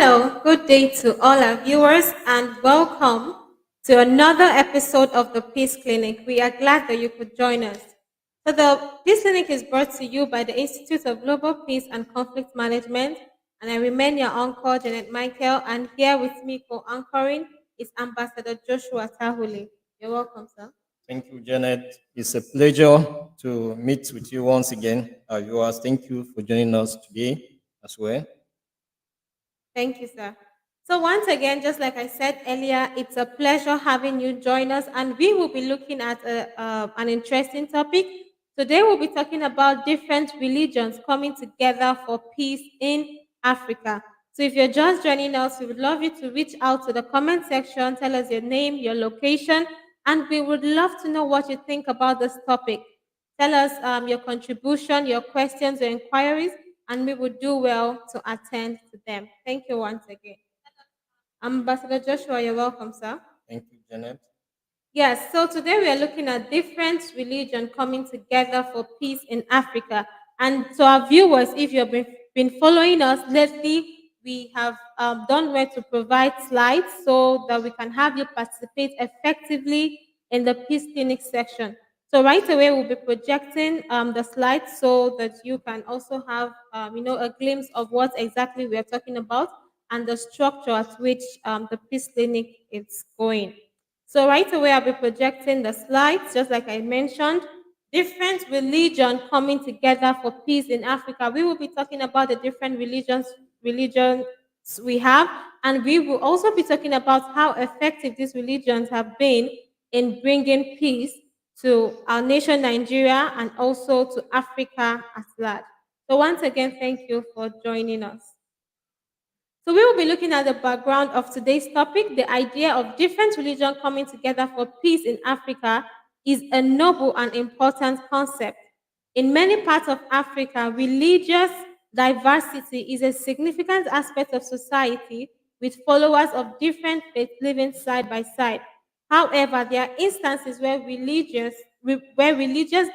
Hello, good day to all our viewers, and welcome to another episode of the Peace Clinic. We are glad that you could join us. So, the Peace Clinic is brought to you by the Institute of Global Peace and Conflict Management, and I remain your uncle, Janet Michael, and here with me co anchoring is Ambassador Joshua Tahuli. You're welcome, sir. Thank you, Janet. It's a pleasure to meet with you once again. Our viewers, thank you for joining us today as well. Thank you, sir. So, once again, just like I said earlier, it's a pleasure having you join us, and we will be looking at an interesting topic. Today, we'll be talking about different religions coming together for peace in Africa. So, if you're just joining us, we would love you to reach out to the comment section, tell us your name, your location, and we would love to know what you think about this topic. Tell us your contribution, your questions, your inquiries, and we would do well to attend to them. Thank you once again. Ambassador Joshua, you're welcome, sir. Thank you, Janet. Yes, so today we are looking at different religions coming together for peace in Africa. And to our viewers, if you've been following us lately, we have done well to provide slides so that we can have you participate effectively in the Peace Clinic section. So right away, we'll be projecting the slides so that you can also have, a glimpse of what exactly we are talking about and the structure at which the Peace Clinic is going. So right away, I'll be projecting the slides, just like I mentioned. Different religion coming together for peace in Africa. We will be talking about the different religions we have, and we will also be talking about how effective these religions have been in bringing peace to our nation, Nigeria, and also to Africa at large. So once again, thank you for joining us. So we will be looking at the background of today's topic. The idea of different religions coming together for peace in Africa is a noble and important concept. In many parts of Africa, religious diversity is a significant aspect of society with followers of different faiths living side by side. However, there are instances where religious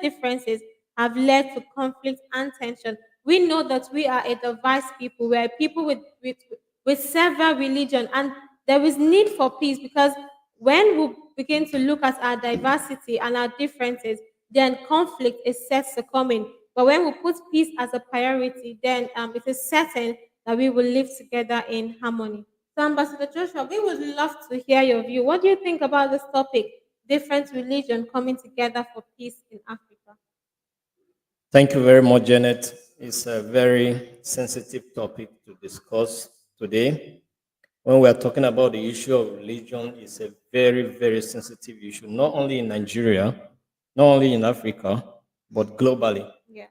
differences have led to conflict and tension. We know that we are a diverse people. We are people with several religions, and there is need for peace because when we begin to look at our diversity and our differences, then conflict is set to come in. But when we put peace as a priority, then it is certain that we will live together in harmony. So, Ambassador Joshua, we would love to hear your view. What do you think about this topic? Different religion coming together for peace in Africa. Thank you very much, Janet. It's a very sensitive topic to discuss today. When we are talking about the issue of religion, it's a very, very sensitive issue, not only in Nigeria, not only in Africa, but globally. Yeah.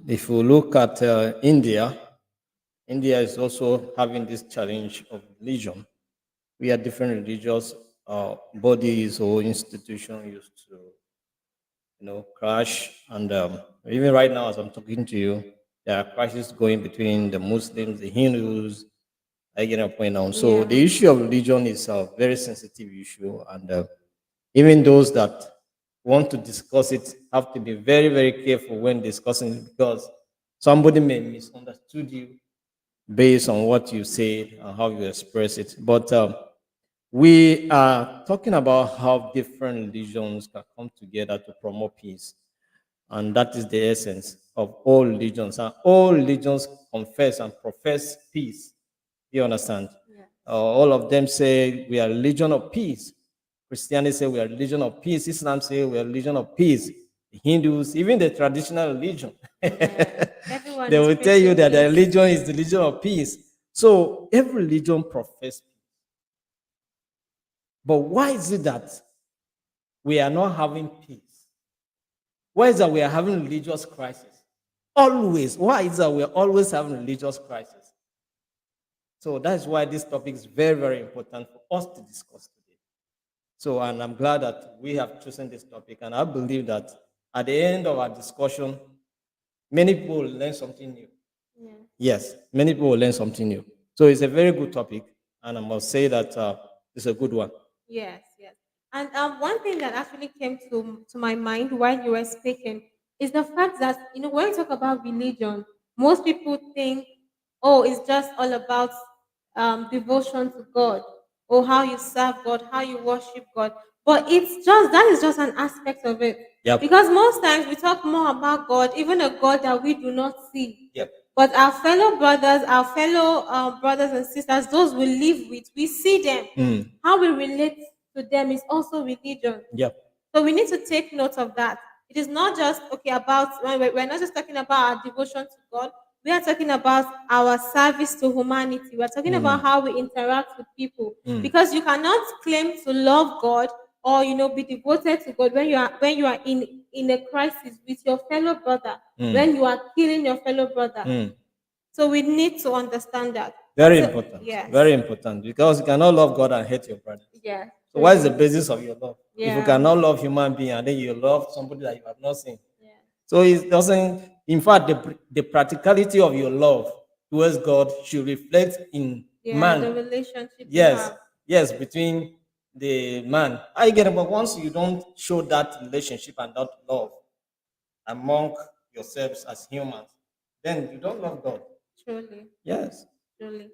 If we look at India, India is also having this challenge of religion. We are different religious bodies or institutions used to, crash. And even right now, as I'm talking to you, there are crises going between the Muslims, the Hindus. I get a point now. So Yeah. the issue of religion is a very sensitive issue, and even those that want to discuss it have to be very, very careful when discussing it because somebody may misunderstood you based on what you say and how you express it. But we are talking about how different religions can come together to promote peace. And that is the essence of all religions. And all religions confess and profess peace. You understand? Yeah. All of them say we are religion of peace. Christianity say we are religion of peace. Islam say we are religion of peace. The Hindus, even the traditional religion, Yeah. Everyone they is will tell you preaching that the peace. religion is the religion of peace. So every religion professes. But why is it that we are not having peace? Why is that we are having religious crisis? Always. Why is that we are always having religious crisis? So that's why this topic is very, very important for us to discuss today. So, and I'm glad that we have chosen this topic, and I believe that at the end of our discussion, many people will learn something new. Yeah. Yes, many people will learn something new. So it's a very good topic, and I must say that it's a good one. Yes, yes. And one thing that actually came to my mind while you were speaking is the fact that, when you talk about religion, most people think oh, it's just all about devotion to God, or how you serve God, how you worship God. But it's just that is just an aspect of it. Yep. Because most times we talk more about God, even a God that we do not see. Yep. But our fellow brothers, our fellow brothers and sisters, those we live with, we see them. How we relate to them is also religion. Yep. So we need to take note of that. It is not just okay about when we're not just talking about our devotion to God. We are talking about our service to humanity. We are talking about how we interact with people. Because you cannot claim to love God or be devoted to God when you are in a crisis with your fellow brother, when you are killing your fellow brother. So we need to understand that. Very So, important. yes. Very important. Because you cannot love God and hate your brother. Yeah. So what is the basis of your love? If you Yeah. cannot love human being and then you love somebody that you have not seen. Yeah. So it doesn't, in fact, the practicality of your love towards God should reflect in Yeah, man. the relationship you Yes, have. yes, between the man. I get it, but once you don't show that relationship and that love among yourselves as humans, then you don't love God. Truly. Yes. Truly.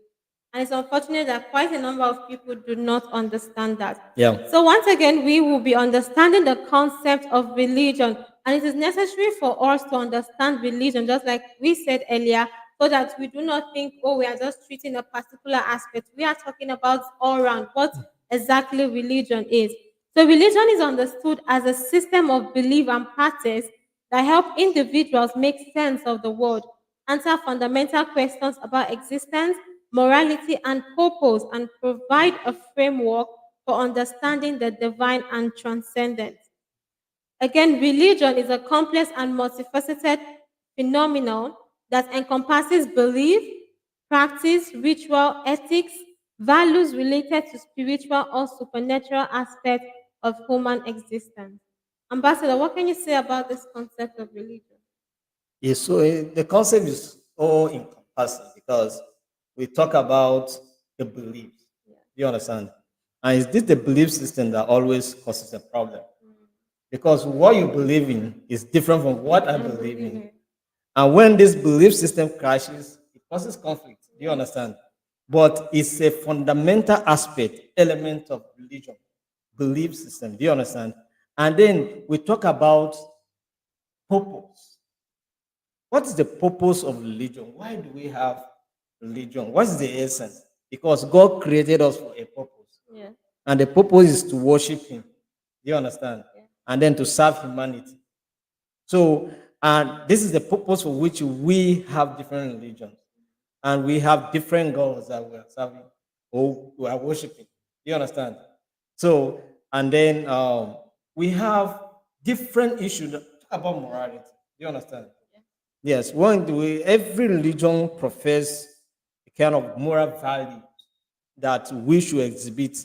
And it's unfortunate that quite a number of people do not understand that. Yeah. So, once again, we will be understanding the concept of religion. And it is necessary for us to understand religion, just like we said earlier, so that we do not think, oh, we are just treating a particular aspect. We are talking about all around what exactly religion is. So, religion is understood as a system of belief and practice that help individuals make sense of the world, answer fundamental questions about existence, morality, and purpose, and provide a framework for understanding the divine and transcendent. Again, religion is a complex and multifaceted phenomenon that encompasses belief, practice, ritual, ethics, values related to spiritual or supernatural aspects of human existence. Ambassador, what can you say about this concept of religion? Yes, so the concept is all encompassing because we talk about the beliefs. You understand? And is this the belief system that always causes a problem? Because what you believe in is different from what I believe in. And when this belief system crashes, it causes conflict. Do you understand? But it's a fundamental aspect, element of religion, belief system. Do you understand? And then we talk about purpose. What is the purpose of religion? Why do we have religion? What is the essence? Because God created us for a purpose. Yeah. And the purpose is to worship Him. Do you understand? Yeah. And then to serve humanity. So, and this is the purpose for which we have different religions. And we have different gods that we are serving or we are worshiping. Do you understand? So, and then we have different issues that talk about morality. Do you understand? Yes, every religion profess a kind of moral value that we should exhibit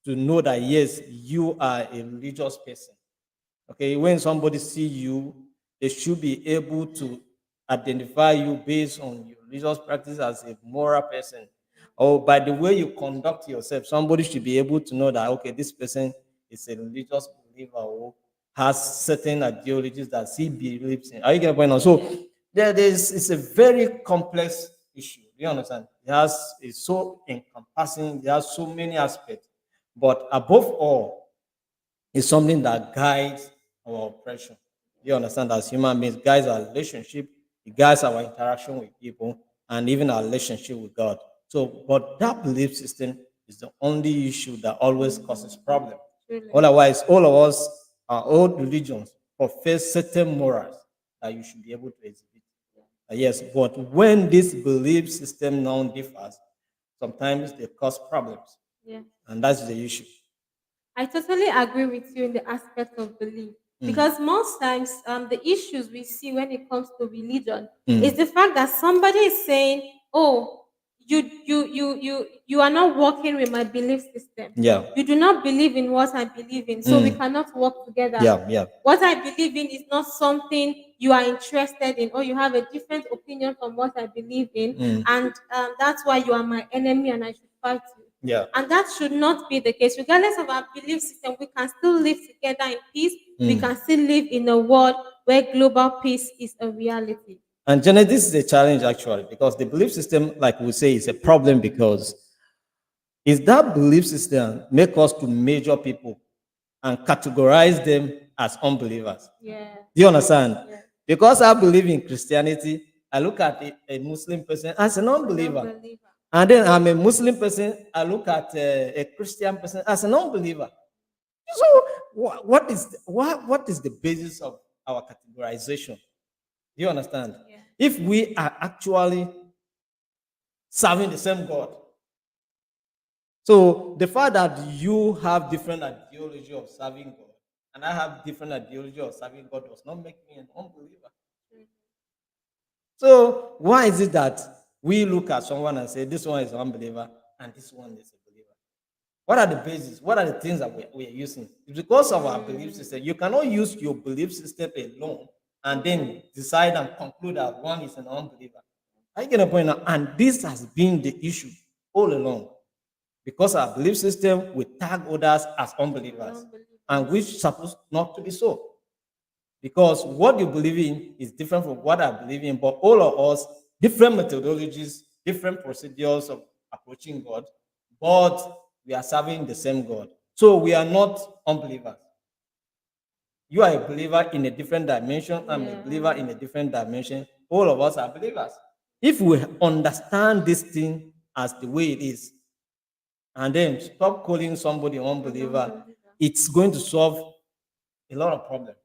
to know that yes, you are a religious person. Okay, when somebody see you, they should be able to identify you based on your religious practice as a moral person, or by the way you conduct yourself. Somebody should be able to know that okay, this person is a religious believer or has certain ideologies that he believes in. Are you getting the point now? So there's it's a very complex issue. Do you understand? It's so encompassing. There are so many aspects, but above all, it's something that guides our oppression. You understand? As human beings, guides our relationship, it guides our interaction with people, and even our relationship with God. So, but that belief system is the only issue that always causes problem. Truly. Otherwise, all of us, all religions profess certain morals that you should be able to exhibit. Yes, but when this belief system now differs, sometimes they cause problems, Yeah. and that's the issue. I totally agree with you in the aspect of belief. Because most times, the issues we see when it comes to religion is the fact that somebody is saying, "Oh, you are not working with my belief system. Yeah. You do not believe in what I believe in, so we cannot work together. Yeah, yeah. What I believe in is not something you are interested in, or you have a different opinion from what I believe in, and that's why you are my enemy, and I should fight you." Yeah. And that should not be the case. Regardless of our belief system, we can still live together in peace. We can still live in a world where global peace is a reality. And Genesis is a challenge actually, because the belief system, like we say, is a problem because is that belief system make us to measure people and categorize them as unbelievers. Yeah. Do you understand? Yeah. Because I believe in Christianity, I look at a Muslim person as an unbeliever. Unbeliever. And then I'm a Muslim person, I look at a Christian person as an unbeliever. So what is the basis of our categorization? Do you understand? Yeah. If we are actually serving the same God, so the fact that you have different ideology of serving God and I have different ideology of serving God does not make me an unbeliever. So why is it that we look at someone and say this one is an unbeliever and this one is a believer? What are the bases? What are the things that we are using? It's because of our belief system. You cannot use your belief system alone and then decide and conclude that one is an unbeliever. I get a point now, and this has been the issue all along. Because our belief system, we tag others as unbelievers, and which is supposed not to be so. Because what you believe in is different from what I believe in, but all of us, different methodologies, different procedures of approaching God, but we are serving the same God. So we are not unbelievers. You are a believer in a different dimension. I'm a believer in a different dimension. All of us are believers. If we understand this thing as the way it is, and then stop calling somebody unbeliever, it's going to solve a lot of problems.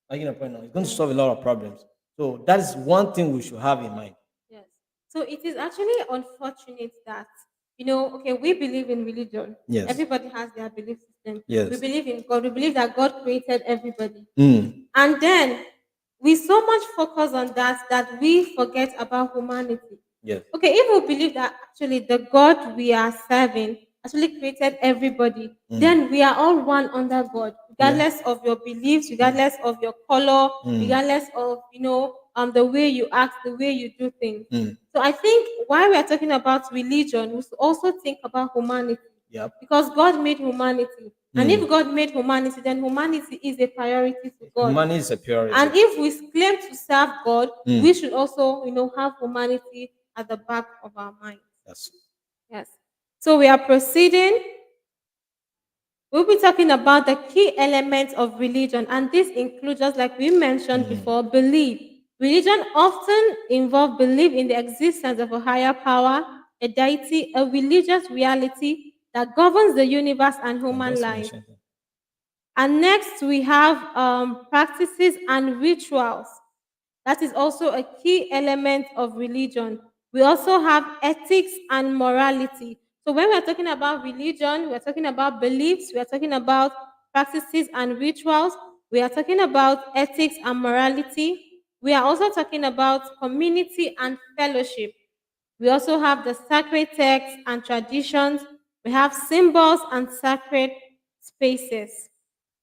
Making a point now, it's going to solve a lot of problems. So that is one thing we should have in mind. Yes. So it is actually unfortunate that, okay, we believe in religion. Yes. Everybody has their belief system. Yes. We believe in God. We believe that God created everybody. Mm. And then we so much focus on that we forget about humanity. Yes. Okay, if we believe that actually the God we are serving actually created everybody, then we are all one under God, regardless of your beliefs, regardless of your color, regardless of the way you act, the way you do things. So I think while we are talking about religion, we should also think about humanity. Yep. Because God made humanity. And if God made humanity, then humanity is a priority to God. Money is a priority. And if we claim to serve God, we should also, have humanity at the back of our minds. Yes. Yes. So we are proceeding. We'll be talking about the key elements of religion, and this includes, just like we mentioned before, belief. Religion often involves belief in the existence of a higher power, a deity, a religious reality that governs the universe and human Just life. mention it. And next, we have practices and rituals. That is also a key element of religion. We also have ethics and morality. So when we're talking about religion, we're talking about beliefs, we're talking about practices and rituals, we are talking about ethics and morality. We are also talking about community and fellowship. We also have the sacred texts and traditions. We have symbols and sacred spaces.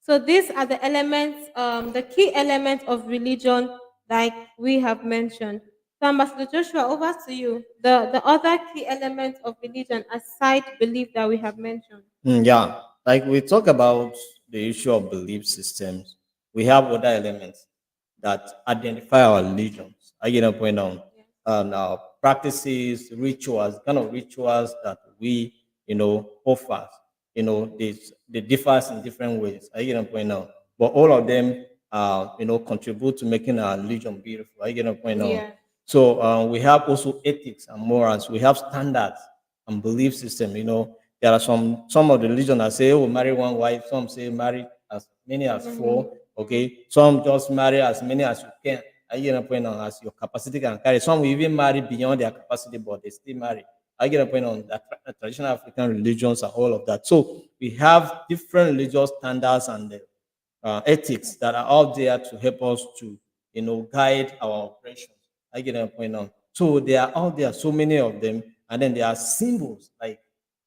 So these are the elements, the key elements of religion, like we have mentioned. So, Ambassador Joshua, over to you. The other key elements of religion aside belief that we have mentioned. Yeah, like we talk about the issue of belief systems, we have other elements that identify our religions. I get a point on and our practices, rituals, kind of rituals that we, offer. They differ in different ways. I get a point now, but all of them, contribute to making our religion beautiful. I get a point now. Yeah. So we have also ethics and morals. We have standards and belief system. There are some of the religion that say, oh, marry one wife. Some say marry as many as four. Okay. Some just marry as many as you can. I get a point on as your capacity can carry. Some will even marry beyond their capacity, but they still marry. I get a point on that traditional African religions and all of that. So we have different religious standards and ethics that are out there to help us to, guide our operations. I get a point on. So they are out there, so many of them, and then there are symbols. Like,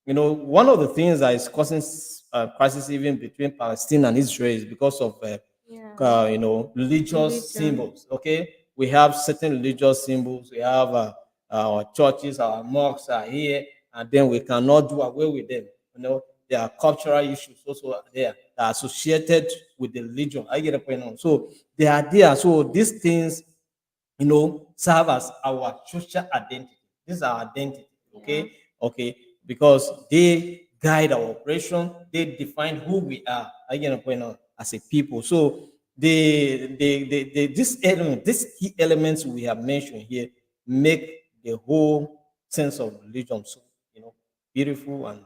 one of the things that is causing crisis even between Palestine and Israel is because of religious Religion. symbols. Okay, we have certain religious symbols. We have our churches, our mosques are here, and then we cannot do away with them. There are cultural issues also there that are associated with the religion. I get a point on. So they are there. So these things, serve as our social identity. This is our identity, okay? Yeah. Okay, because they guide our operation, they define who we are, again, as a people. So this element, these key elements we have mentioned here make the whole sense of religion so, beautiful and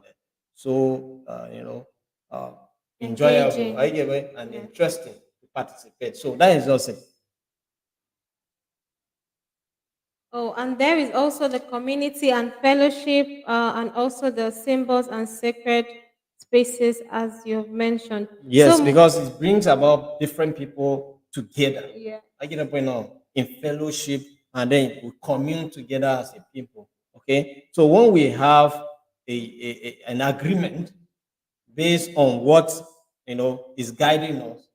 so, uh, enjoyable, Engaging. and Yeah. interesting to participate. So that is just it. Oh, and there is also the community and fellowship, and also the symbols and sacred spaces, as you've mentioned. Yes, because it brings about different people together. Yeah. I get a point now in fellowship, and then we commune together as a people. Okay, so when we have an agreement based on what is guiding us,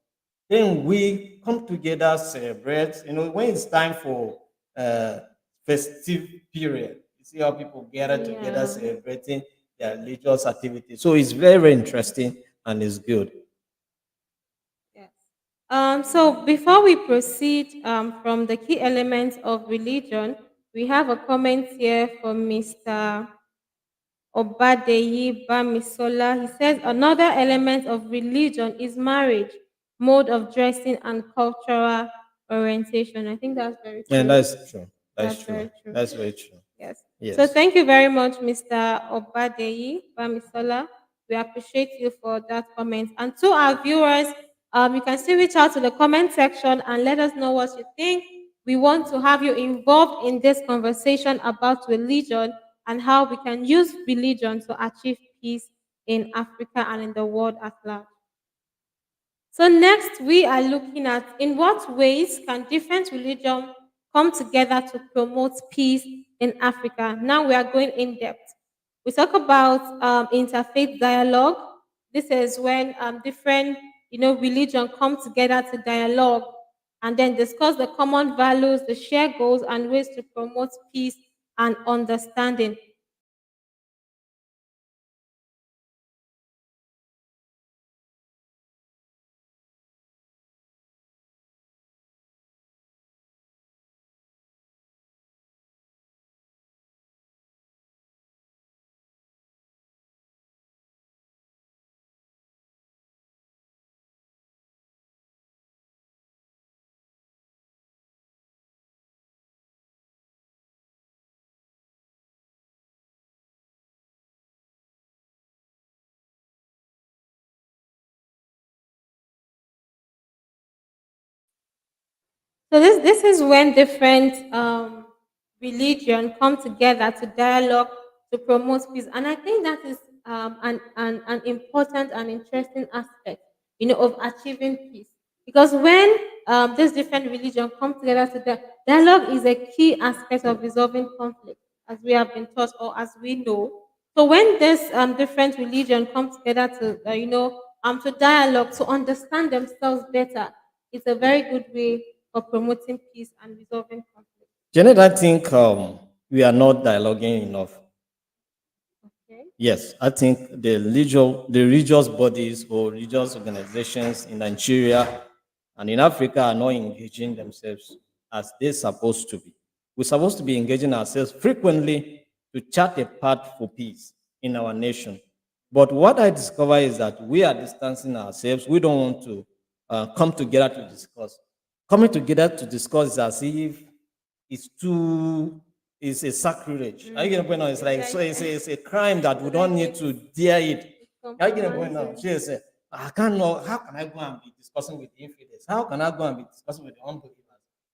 then we come together, celebrate. When it's time for uh, festive period, you see how people gather together Yeah. celebrating their religious activities. So it's very, very interesting and it's good. Yes. So before we proceed from the key elements of religion, we have a comment here from Mr. Obadeyi Bamisola. He says another element of religion is marriage, mode of dressing, and cultural orientation. I think that's very And true. that's true. That's That's true. very true. That's very true. Yes. So Yes. thank you very much, Mr. Obadeyi Bamisola. We appreciate you for that comment. And to our viewers, you can still reach out to the comment section and let us know what you think. We want to have you involved in this conversation about religion and how we can use religion to achieve peace in Africa and in the world at large. So next, we are looking at in what ways can different religions come together to promote peace in Africa. Now we are going in depth. We talk about interfaith dialogue. This is when different, religion come together to dialogue and then discuss the common values, the shared goals, and ways to promote peace and understanding. So this is when different religion come together to dialogue to promote peace, and I think that is an important and interesting aspect, of achieving peace. Because when these different religion come together to dialogue is a key aspect of resolving conflict, as we have been taught or as we know. So when this different religion come together to to dialogue to understand themselves better, it's a very good way for promoting peace and resolving conflict. Janet, I think we are not dialoguing enough. Okay. Yes, I think the religious bodies or religious organizations in Nigeria and in Africa are not engaging themselves as they're supposed to be. We're supposed to be engaging ourselves frequently to chart a path for peace in our nation. But what I discover is that we are distancing ourselves. We don't want to come together to discuss. Coming together to discuss is as if it's a sacrilege. Are you getting the point now? It's like so it's a crime that we don't need to dare it. Are you getting the point now? She said, I can't know how can I go and be discussing with the infidels? How can I go and be discussing with the unbelievers?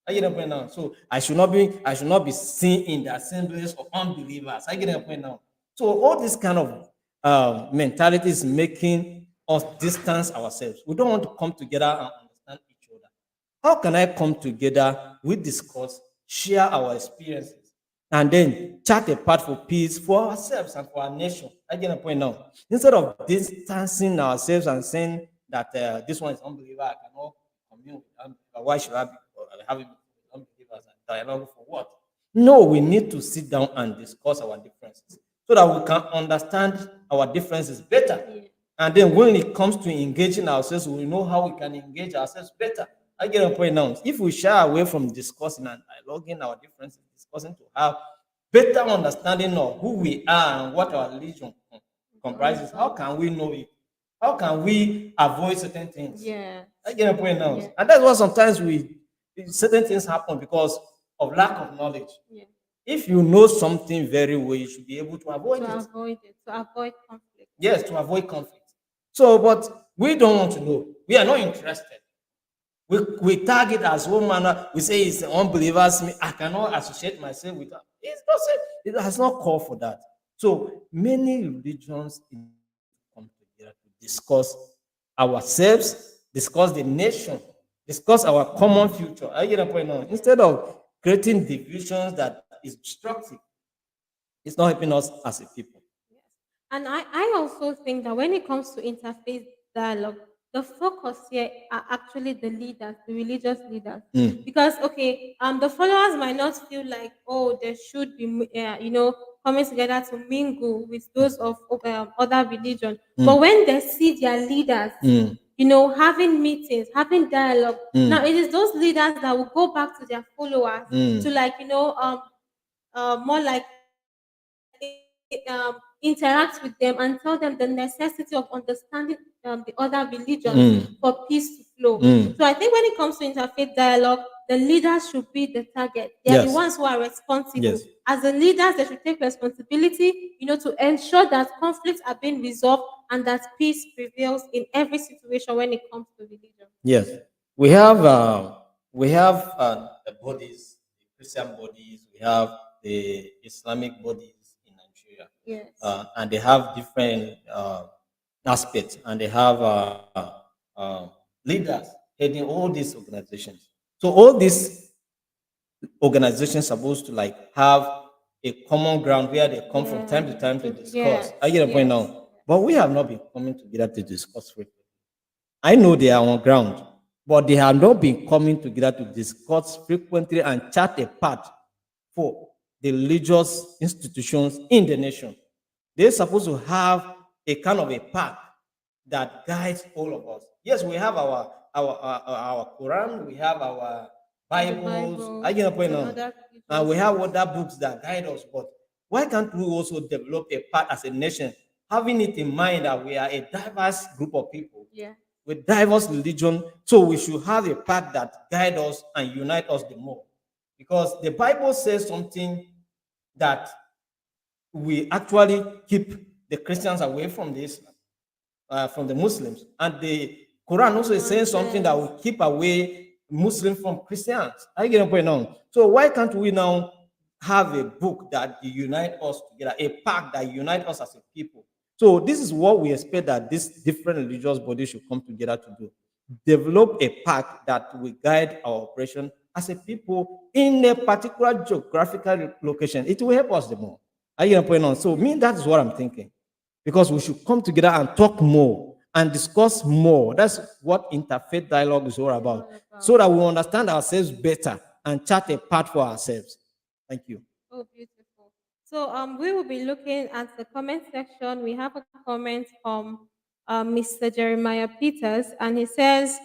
Are you getting the point now? So I should not be seen in the assemblies of unbelievers. Are you getting the point now? So all this kind of mentality is making us distance ourselves. We don't want to come together and understand each other. How can I come together? We discuss, share our experiences, and then chart a path for peace for ourselves and for our nation. I get a point now. Instead of distancing ourselves and saying that this one is unbeliever, I cannot commune with unbeliever. Why should I be having unbelievers and dialogue for what? No, we need to sit down and discuss our differences so that we can understand our differences better. Yeah. And then when it comes to engaging ourselves, we know how we can engage ourselves better. I get a point now. If we shy away from discussing and dialoguing our differences, discussing to have better understanding of who we are and what our religion comprises, how can we know it? How can we avoid certain things? Yeah. I get a point now. Yeah. And that's why sometimes certain things happen because of lack of knowledge. Yeah. If you know something very well, you should be able to avoid To it. avoid it, to avoid conflict. Yes, to avoid conflict. So, but we don't want to know. We are not interested. We tag it as one manner. We say it's unbelievers. I cannot associate myself with that. It doesn't. It has not called for that. So many religions come together to discuss ourselves, discuss the nation, discuss our common future. I get a point now. Instead of creating divisions that is destructive, it's not helping us as a people. Yes. And I also think that when it comes to interfaith dialogue, the focus here are actually the leaders, the religious leaders. Because, okay, the followers might not feel like, oh, there should be, coming together to mingle with those of other religion. But when they see their leaders, having meetings, having dialogue, now it is those leaders that will go back to their followers to, like, more like interact with them and tell them the necessity of understanding the other religions for peace to flow. So I think when it comes to interfaith dialogue, the leaders should be the target. They are the Yes. ones who are responsible. Yes. As the leaders, they should take responsibility, to ensure that conflicts are being resolved and that peace prevails in every situation when it comes to religion. Yes, we have the bodies, the Christian bodies. We have the Islamic bodies in Nigeria, Yes. and they have different aspects, and they have leaders heading all these organizations. So all these organizations supposed to like have a common ground where they come from time to time to discuss. Yes, I get a point yes. now, but we have not been coming together to discuss frequently. I know they are on ground, but they have not been coming together to discuss frequently and chart a path for the religious institutions in the nation. They're supposed to have a kind of a path that guides all of us. Yes, we have our Quran, we have our Bibles. I get a point now. And we have other books that guide us. But why can't we also develop a path as a nation, having it in mind that we are a diverse group of people? Yeah. With diverse religion, so we should have a path that guide us and unite us the more. Because the Bible says something that we actually keep the Christians away from this, from the Muslims, and the Quran also is saying something that will keep away Muslims from Christians. I get a point now. So why can't we now have a book that unite us together, a pact that unite us as a people? So this is what we expect that these different religious bodies should come together to do. Develop a pact that will guide our operation as a people in a particular geographical location. It will help us the more. I get a point now. So me, that's what I'm thinking. Because we should come together and talk more and discuss more. That's what interfaith dialogue is all about. So that we understand ourselves better and chart a path for ourselves. Thank you. Oh, beautiful. So we will be looking at the comment section. We have a comment from Mr. Jeremiah Peters, and he says,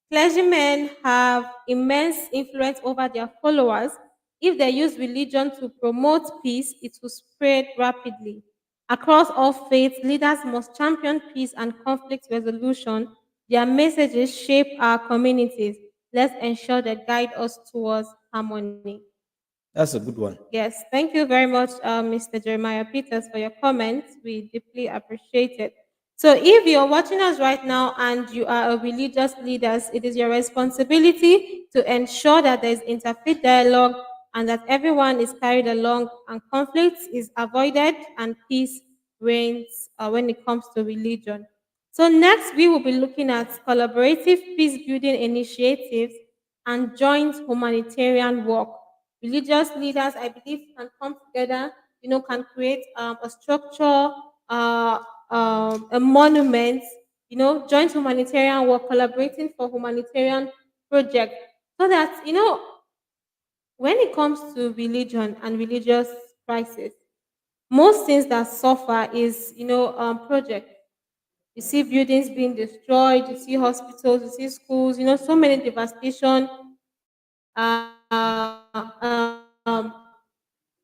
clergymen have immense influence over their followers. If they use religion to promote peace, it will spread rapidly. Across all faiths, leaders must champion peace and conflict resolution. Their messages shape our communities. Let's ensure they guide us towards harmony. That's a good one. Yes, thank you very much, Mr. Jeremiah Peters, for your comments. We deeply appreciate it. So, if you're watching us right now and you are a religious leader, it is your responsibility to ensure that there's interfaith dialogue and that everyone is carried along and conflict is avoided and peace reigns when it comes to religion. So, next, we will be looking at collaborative peace building initiatives and joint humanitarian work. Religious leaders, I believe, can come together, can create a structure, a monument, joint humanitarian work, collaborating for humanitarian project, so that, when it comes to religion and religious crisis, most things that suffer is, project. You see buildings being destroyed, you see hospitals, you see schools, so many devastation um,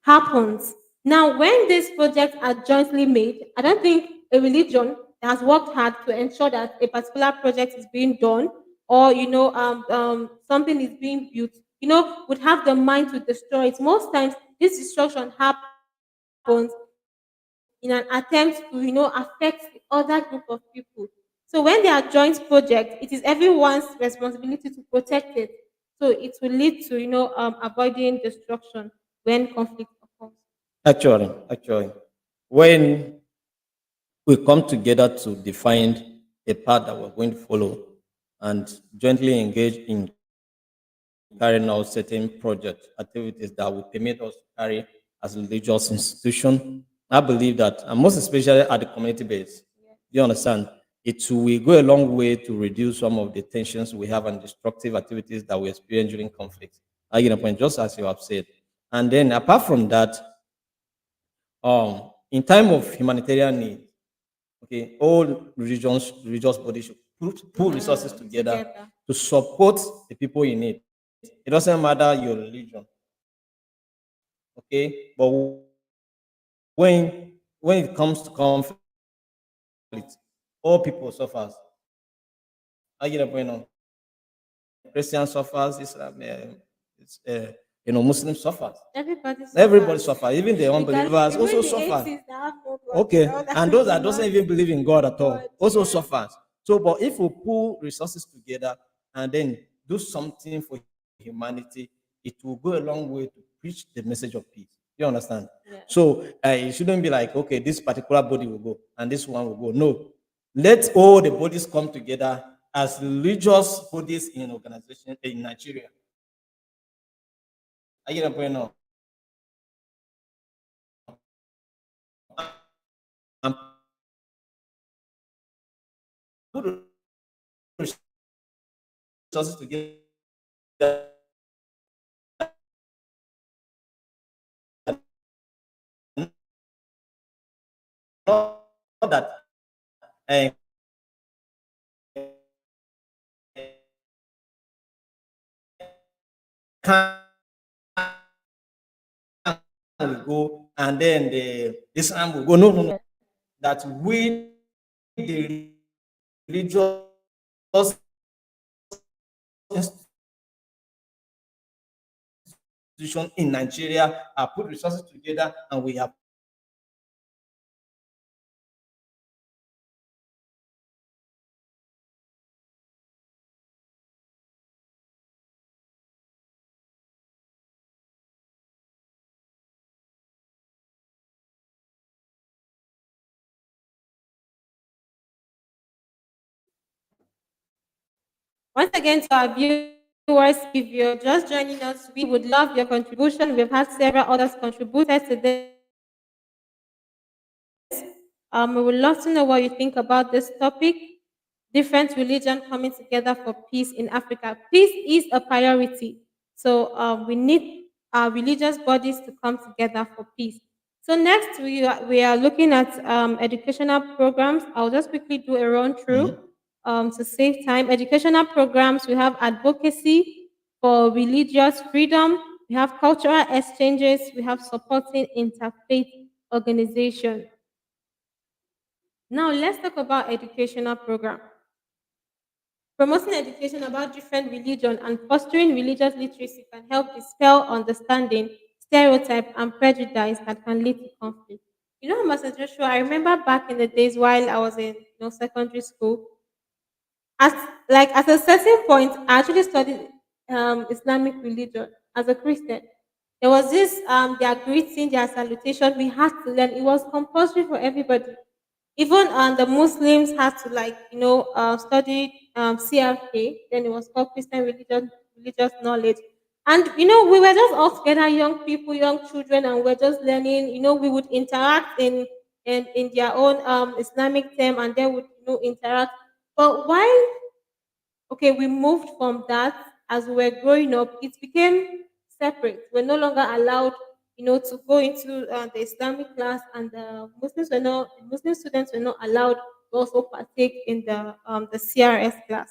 happens. Now, when these projects are jointly made, I don't think a religion has worked hard to ensure that a particular project is being done or, something is being built, would have the mind to destroy it. Most times, this destruction happens in an attempt to, affect the other group of people. So when they are joint projects, it is everyone's responsibility to protect it. So it will lead to, avoiding destruction when conflict occurs. Actually, when we come together to define a path that we're going to follow and jointly engage in carrying out certain project activities that will permit us to carry as a religious institution. I believe that, and most especially at the community base, you understand, it will go a long way to reduce some of the tensions we have and destructive activities that we experience during conflict. I get a point, just as you have said. And then apart from that, in time of humanitarian need, okay, all religious bodies should pull resources together Together. to support the people in need. It doesn't matter your religion, okay? But when it comes to conflict, all people suffers. I get a point now. Christian suffers, Islam, Muslim suffers. Everybody Everybody suffers. suffers. Even the Regardless, unbelievers even also the suffers. atheists that have no God, the Okay, one that and those don't that doesn't believe even believe in God in at all God. also Yeah. suffers. So, but if we pull resources together and then do something for humanity, it will go a long way to preach the message of peace. You understand? Yes. So it shouldn't be like, okay, this particular body will go and this one will go. No, let all the bodies come together as religious bodies in organization in Nigeria. I get a point now. And put resources together. Not that uh, can will go and then this arm will go. No, no, no. Yes. That we, the religious institution in Nigeria, are put resources together and we have Once again, to our viewers, if you're just joining us, we would love your contribution. We've had several others contributed to this. We would love to know what you think about this topic. Different religion coming together for peace in Africa. Peace is a priority. So we need our religious bodies to come together for peace. So next, we are looking at educational programs. I'll just quickly do a run through to save time. Educational programs, we have advocacy for religious freedom. We have cultural exchanges. We have supporting interfaith organization. Now let's talk about educational program. Promoting education about different religion and fostering religious literacy can help dispel understanding, stereotype, and prejudice that can lead to conflict. Master Joshua, I remember back in the days while I was in secondary school, at at a certain point, I actually studied Islamic religion as a Christian. There was this their greeting, their salutation. We had to learn. It was compulsory for everybody. Even the Muslims had to study CRK. Then it was called Christian religious knowledge. And we were just all together, young people, young children, and we're just learning. We would interact in their own Islamic term, and they would interact. But while okay, we moved from that as we were growing up, it became separate. We're no longer allowed, to go into the Islamic class, and the Muslim students were not allowed to also partake in the CRS class.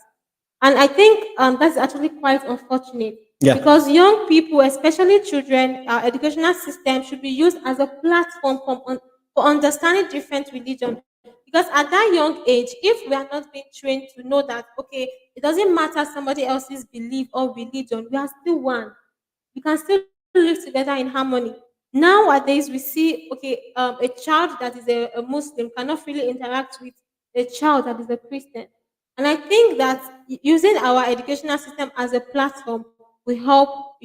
And I think that's actually quite unfortunate Yeah. because young people, especially children, our educational system should be used as a platform for understanding different religions. Because at that young age, if we are not being trained to know that, okay, it doesn't matter somebody else's belief or religion, we are still one. We can still live together in harmony. Nowadays, we see, okay, a child that is a Muslim cannot really interact with a child that is a Christian. And I think that using our educational system as a platform will help,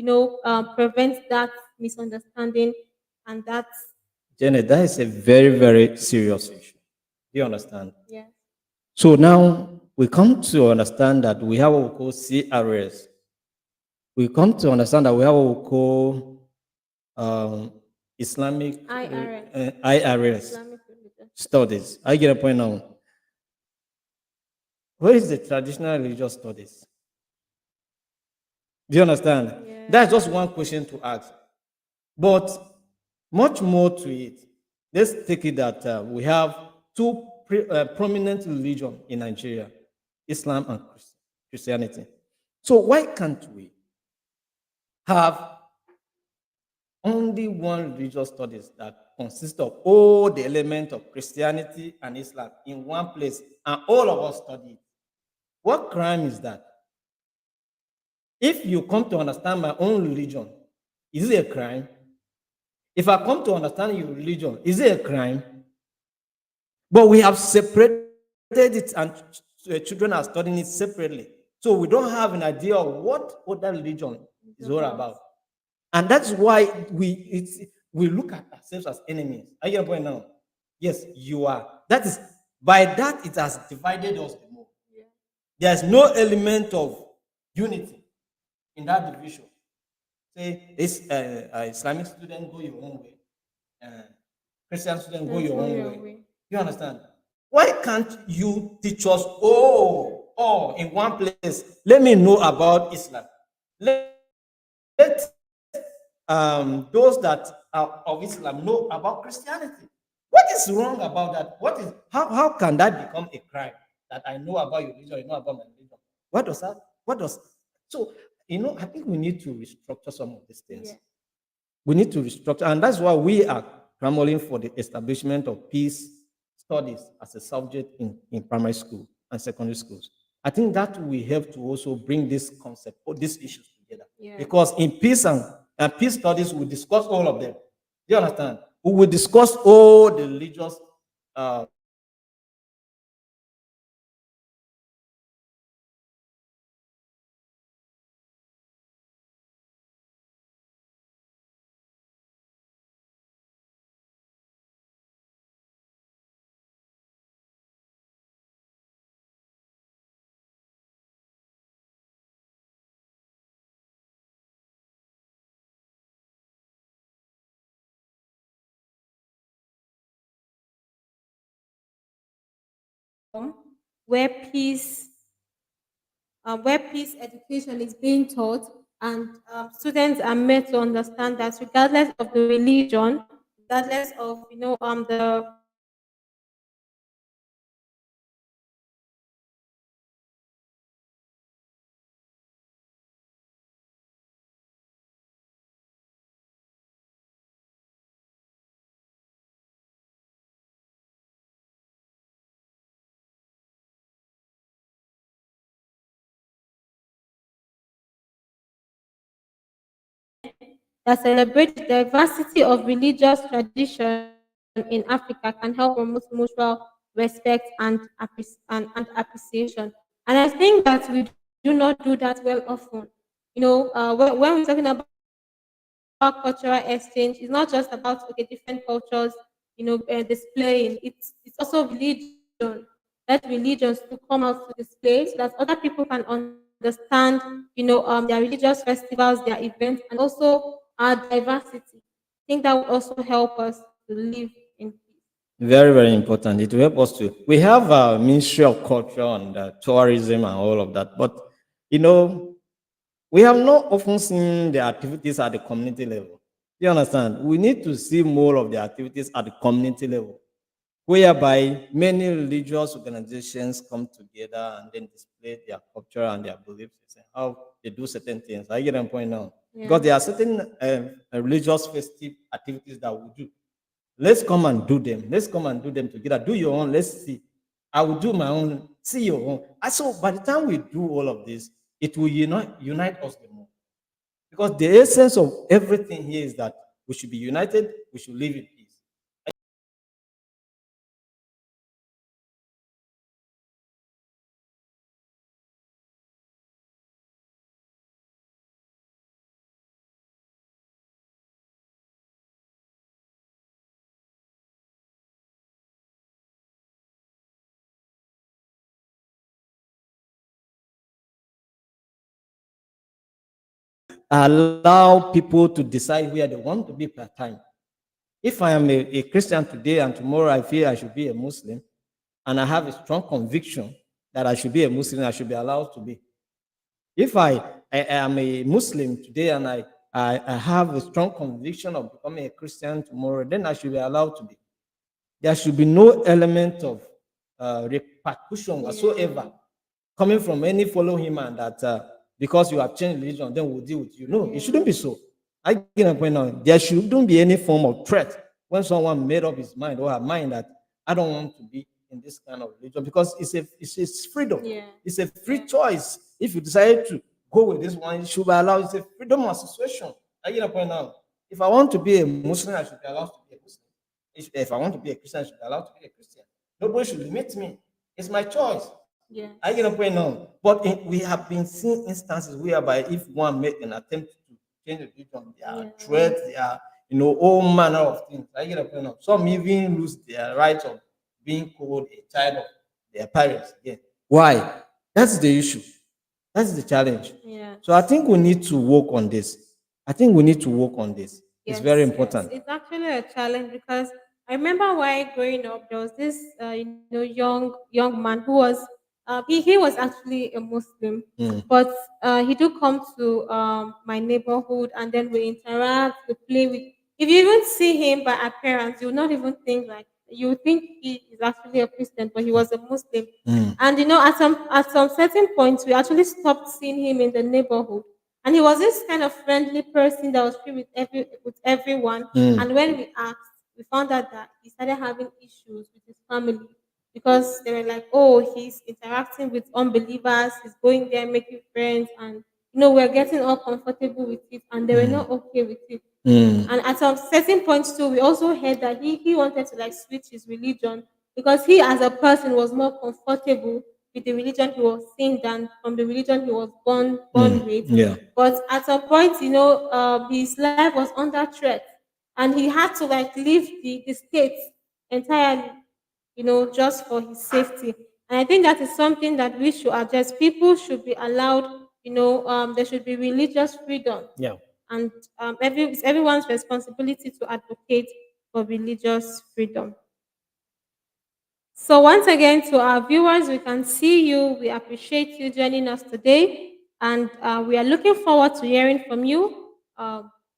prevent that misunderstanding and that, Janet, that is a very, very serious issue. Do you understand? yeah. So now we come to understand that we have what we call CRS. We come to understand that we have what we call um, Islamic IRS, IRS Islamic religion. studies. I get a point now. What is the traditional religious studies? Do you understand? Yeah. That's just one question to ask. But much more to it. Let's take it that we have two prominent religions in Nigeria, Islam and Christianity. So why can't we have only one religious studies that consists of all the elements of Christianity and Islam in one place and all of us study it? What crime is that? If you come to understand my own religion, is it a crime? If I come to understand your religion, is it a crime? But we have separated it and children are studying it separately. So we don't have an idea of what other religion is all about. And that's why we look at ourselves as enemies. Are you point now? Yes, you are. That is, by that it has divided us the more. Yeah. There's no element of unity in that division. Say, this Islamic student go your own way, Christian student go your own way. You understand? Why can't you teach us all in one place? Let me know about Islam. Let those that are of Islam know about Christianity. What is wrong about that? How can that become a crime? That I know about your religion, you know about my religion. What does that? What does so I think we need to restructure some of these things. Yeah. We need to restructure, and that's why we are clamoring for the establishment of peace studies as a subject in primary school and secondary schools. I think that will help to also bring this concept or these issues together. Yeah. Because in peace and peace studies, we discuss all of them. Do you understand? We will discuss all the religious where peace where peace education is being taught and students are made to understand that regardless of the religion, regardless of the that celebrates the diversity of religious tradition in Africa can help promote mutual respect and appreciation. And I think that we do not do that well often. When we're talking about cultural exchange, it's not just about okay different cultures, displaying. It's also religion. Let religions to come out to display so that other people can understand, their religious festivals, their events, and also our diversity. I think that would also help us to live in peace. very, very important. It will help us to. We have a Ministry of Culture and tourism and all of that, but you know, we have not often seen the activities at the community level. You understand? We need to see more of the activities at the community level. whereby many religious organizations come together and then display their culture and their beliefs and how they do certain things. I get a point now. Because Yeah. there are certain religious festive activities that we do. Let's come and do them. Let's come and do them together. Do your own. Let's see. I will do my own. See your own. And so by the time we do all of this, it will unite us the more. Because the essence of everything here is that we should be united, we should live in peace. Allow people to decide where they want to be per time. If I am a Christian today and tomorrow I feel I should be a Muslim, and I have a strong conviction that I should be a Muslim, I should be allowed to be. If I am a Muslim today and I have a strong conviction of becoming a Christian tomorrow, then I should be allowed to be. There should be no element of repercussion whatsoever coming from any follow him and that because you have changed religion, then we'll deal with you. No, it shouldn't be so. I get a point now. There shouldn't be any form of threat when someone made up his mind or her mind that I don't want to be in this kind of religion because it's freedom. Yeah. It's a free choice. If you decide to go with this one, it should be allowed. It's a freedom of association. I get a point now. If I want to be a Muslim, I should be allowed to be a Muslim. If I want to be a Christian, I should be allowed to be a Christian. Nobody should limit me. It's my choice. Yeah. I get a point now. But we have been seeing instances whereby if one make an attempt to change the religion, there are threats, there are all manner of things. I get a point now. Some even lose their right of being called a child of their parents again. Why? That's the issue. That's the challenge. Yeah. So I think we need to work on this. I think we need to work on this. It's very important. It's actually a challenge because I remember while growing up, there was this young man who was he was actually a Muslim, but he do come to my neighborhood and then we interact, we play with. If you even see him by appearance, you will not even think like you would think he is actually a Christian, but he was a Muslim. And at some certain points, we actually stopped seeing him in the neighborhood. And he was this kind of friendly person that was free with everyone. And when we asked, we found out that he started having issues with his family because they were like, "Oh, he's interacting with unbelievers. He's going there making friends, and we're getting all comfortable with it." And they were not okay with it. And at some certain points too, we also heard that he wanted to like switch his religion because he as a person was more comfortable with the religion he was in than from the religion he was born with. Yeah. But at some point, his life was under threat, and he had to like leave the state entirely, just for his safety. And I think that is something that we should address. People should be allowed, there should be religious freedom, Yeah. and it's everyone's responsibility to advocate for religious freedom. So once again, to our viewers, we can see you. We appreciate you joining us today, and we are looking forward to hearing from you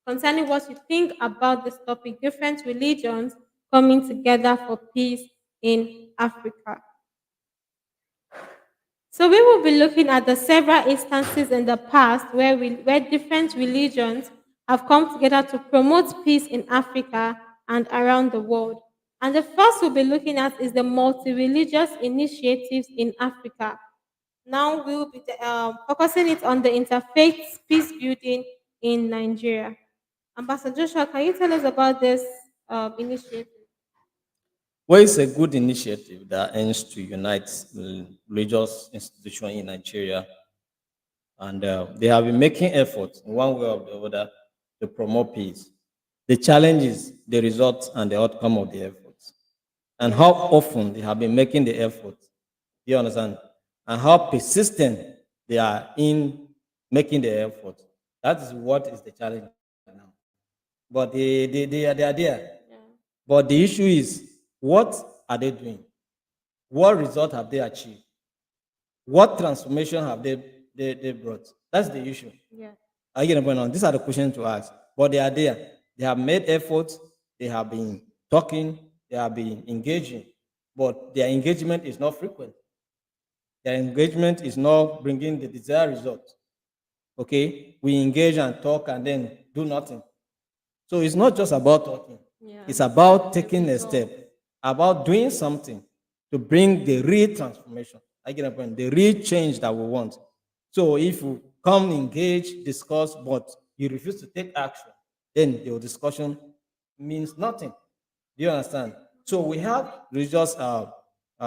concerning what you think about this topic: different religions coming together for peace in Africa. So we will be looking at the several instances in the past where different religions have come together to promote peace in Africa and around the world. And the first we'll be looking at is the multi-religious initiatives in Africa. Now we will be focusing it on the interfaith peace building in Nigeria. Ambassador Joshua, can you tell us about this initiative? Well, it's a good initiative that aims to unite religious institutions in Nigeria, and they have been making efforts in one way or the other to promote peace. The challenge is the result and the outcome of the efforts, and how often they have been making the effort. Do you understand? And how persistent they are in making the effort. That is what is the challenge now. But they are there. But the issue is, what are they doing? What result have they achieved? What transformation have they brought? That's the issue. Yeah. Are you getting the point on? These are the questions to ask. But they are there. They have made efforts. They have been talking. They have been engaging. but their engagement is not frequent. Their engagement is not bringing the desired result. Okay, we engage and talk and then do nothing. So it's not just about talking. Yeah. It's about taking a result. step, about doing something to bring the real transformation. I get a point. The real change that we want. So if you come, engage, discuss, but you refuse to take action, then your discussion means nothing. Do you understand? So we have religious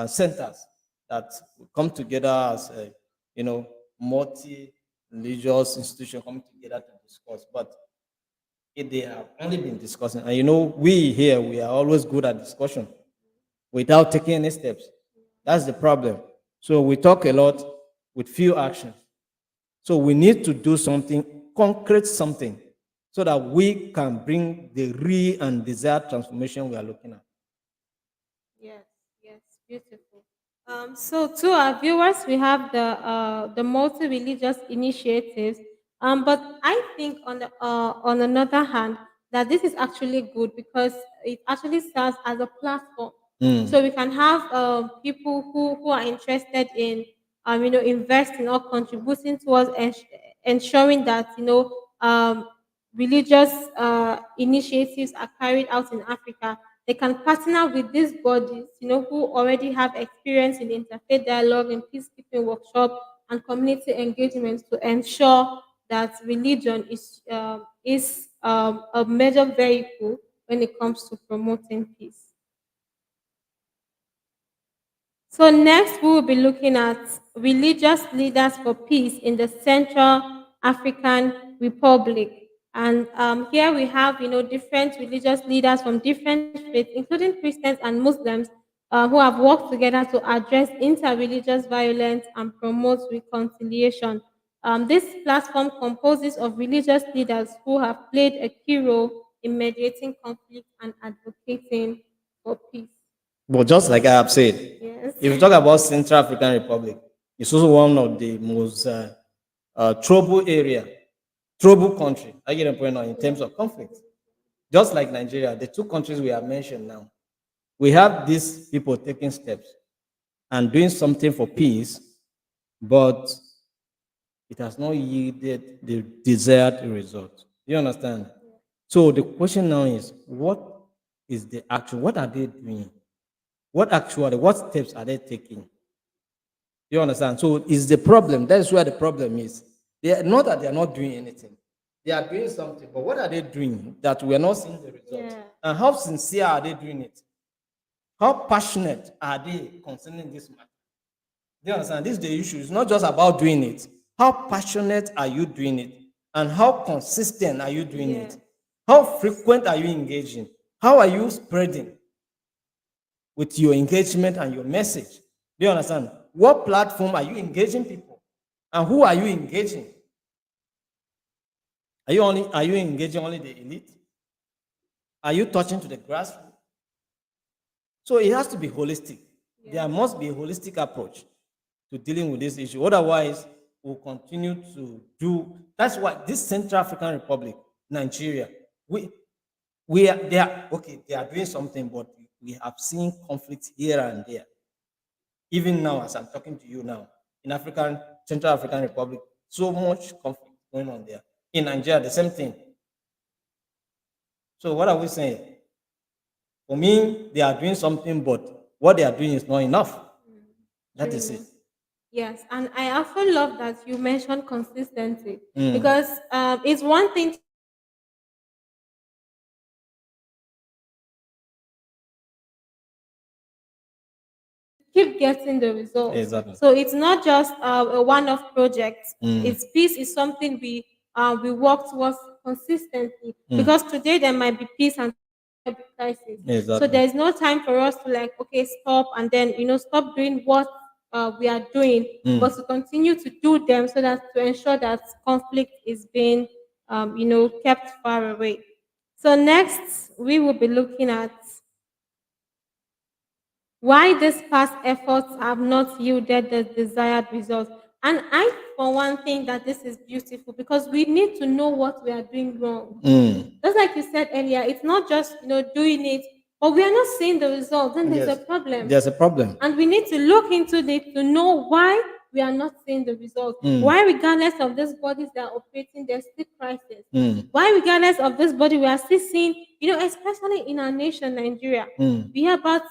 centers that come together as a, multi-religious institution coming together to discuss. But if they have only been discussing, and we here we are always good at discussion without taking any steps. That's the problem. So we talk a lot with few actions. So we need to do something concrete, something, so that we can bring the real and desired transformation we are looking at. Yes, yes, beautiful. So to our viewers, we have the multi-religious initiatives. But I think on another hand that this is actually good because it actually serves as a platform. So we can have people who are interested in investing or contributing towards ensuring that religious initiatives are carried out in Africa. They can partner with these bodies, who already have experience in interfaith dialogue and peacekeeping workshop and community engagement to ensure that religion is a major vehicle when it comes to promoting peace. So next we will be looking at religious leaders for peace in the Central African Republic. And here we have, different religious leaders from different faiths, including Christians and Muslims, who have worked together to address interreligious violence and promote reconciliation. This platform composes of religious leaders who have played a key role in mediating conflict and advocating for peace. But just like I have said, Yes. if you talk about Central African Republic, it's also one of the most trouble area, trouble country. I get a point now in terms of conflict. Just like Nigeria, the two countries we have mentioned now, we have these people taking steps and doing something for peace, but it has not yielded the desired result. You understand? So the question now is, what is the action? What are they doing? What steps are they taking? You understand? So is the problem? That is where the problem is. They are not that they are not doing anything. They are doing something, but what are they doing that we are not seeing the result? Yeah. And how sincere are they doing it? How passionate are they concerning this matter? Do you understand? This is the issue. It's not just about doing it. How passionate are you doing it? And how consistent are you doing it? How frequent are you engaging? How are you spreading with your engagement and your message? Do you understand? What platform are you engaging people? And who are you engaging? Are you engaging only the elite? Are you touching to the grassroots? So it has to be holistic. There must be a holistic approach to dealing with this issue. Otherwise, we'll continue to do. That's why this Central African Republic, Nigeria, they are okay. They are doing something, but we have seen conflicts here and there. Even now, as I'm talking to you now, in Central African Republic, so much conflict going on there. In Nigeria, the same thing. So what are we saying? For me, they are doing something, but what they are doing is not enough. That is it. Yes, and I also love that you mentioned consistency because it's one thing to keep getting the results. Exactly. So it's not just a one-off project. It's peace is something we work towards consistently because today there might be peace and there might be crisis. So Exactly. there's no time for us to like stop and then stop doing what we are doing, but to continue to do them so that to ensure that conflict is being kept far away. So next we will be looking at why these past efforts have not yielded the desired results. And I, for one, think that this is beautiful because we need to know what we are doing wrong. Just like you said earlier, it's not just doing it but we are not seeing the result, then there's a Yes. problem. There's a problem. And we need to look into it to know why we are not seeing the result. Mm. Why, regardless of these bodies that are operating, there's still crisis. Mm. Why, regardless of this body, we are still seeing, especially in our nation, Nigeria, Mm. we hear about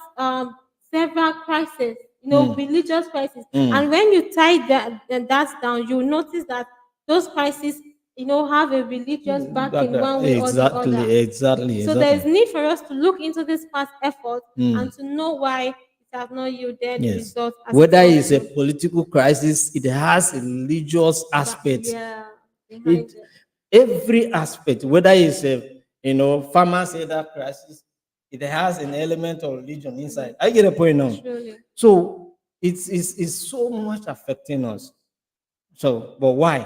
several crises, Mm. religious crises. Mm. And when you tie that down, you notice that those crises, have a religious backing one way or the Exactly, other. exactly, So there is exactly. need for us to look into this past effort Mm. and to know why it has not yielded Yes. results. As Whether it it's a ought to. political crisis, it has a religious aspect. Yeah, behind It it. every aspect, whether it's a farmers either crisis, it has an element of religion inside. I get a point now. Truly. So it's so much affecting us. So, but why?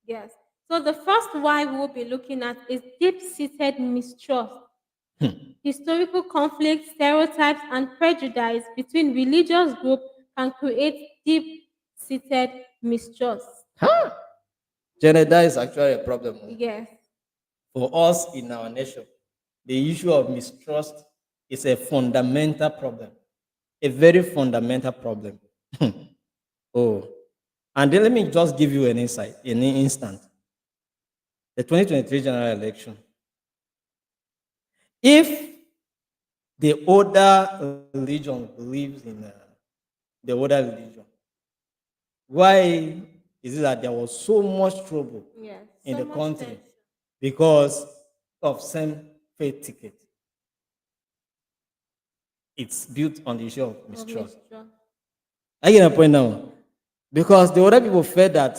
Yes. So the first why we'll be looking at is deep-seated mistrust, historical conflict, stereotypes, and prejudice between religious groups can create deep-seated mistrust. Janet, that is actually a problem Yes. for us in our nation. The issue of mistrust is a fundamental problem, a very fundamental problem. Oh, and then let me just give you an insight, an instant. The 2023 general election. If the older religion believes in the older religion, why is it that there was so much trouble Yes. in So the much country tension. because of same faith ticket? It's built on the issue of Of mistrust. mistrust. I get a point now. Because the other people felt that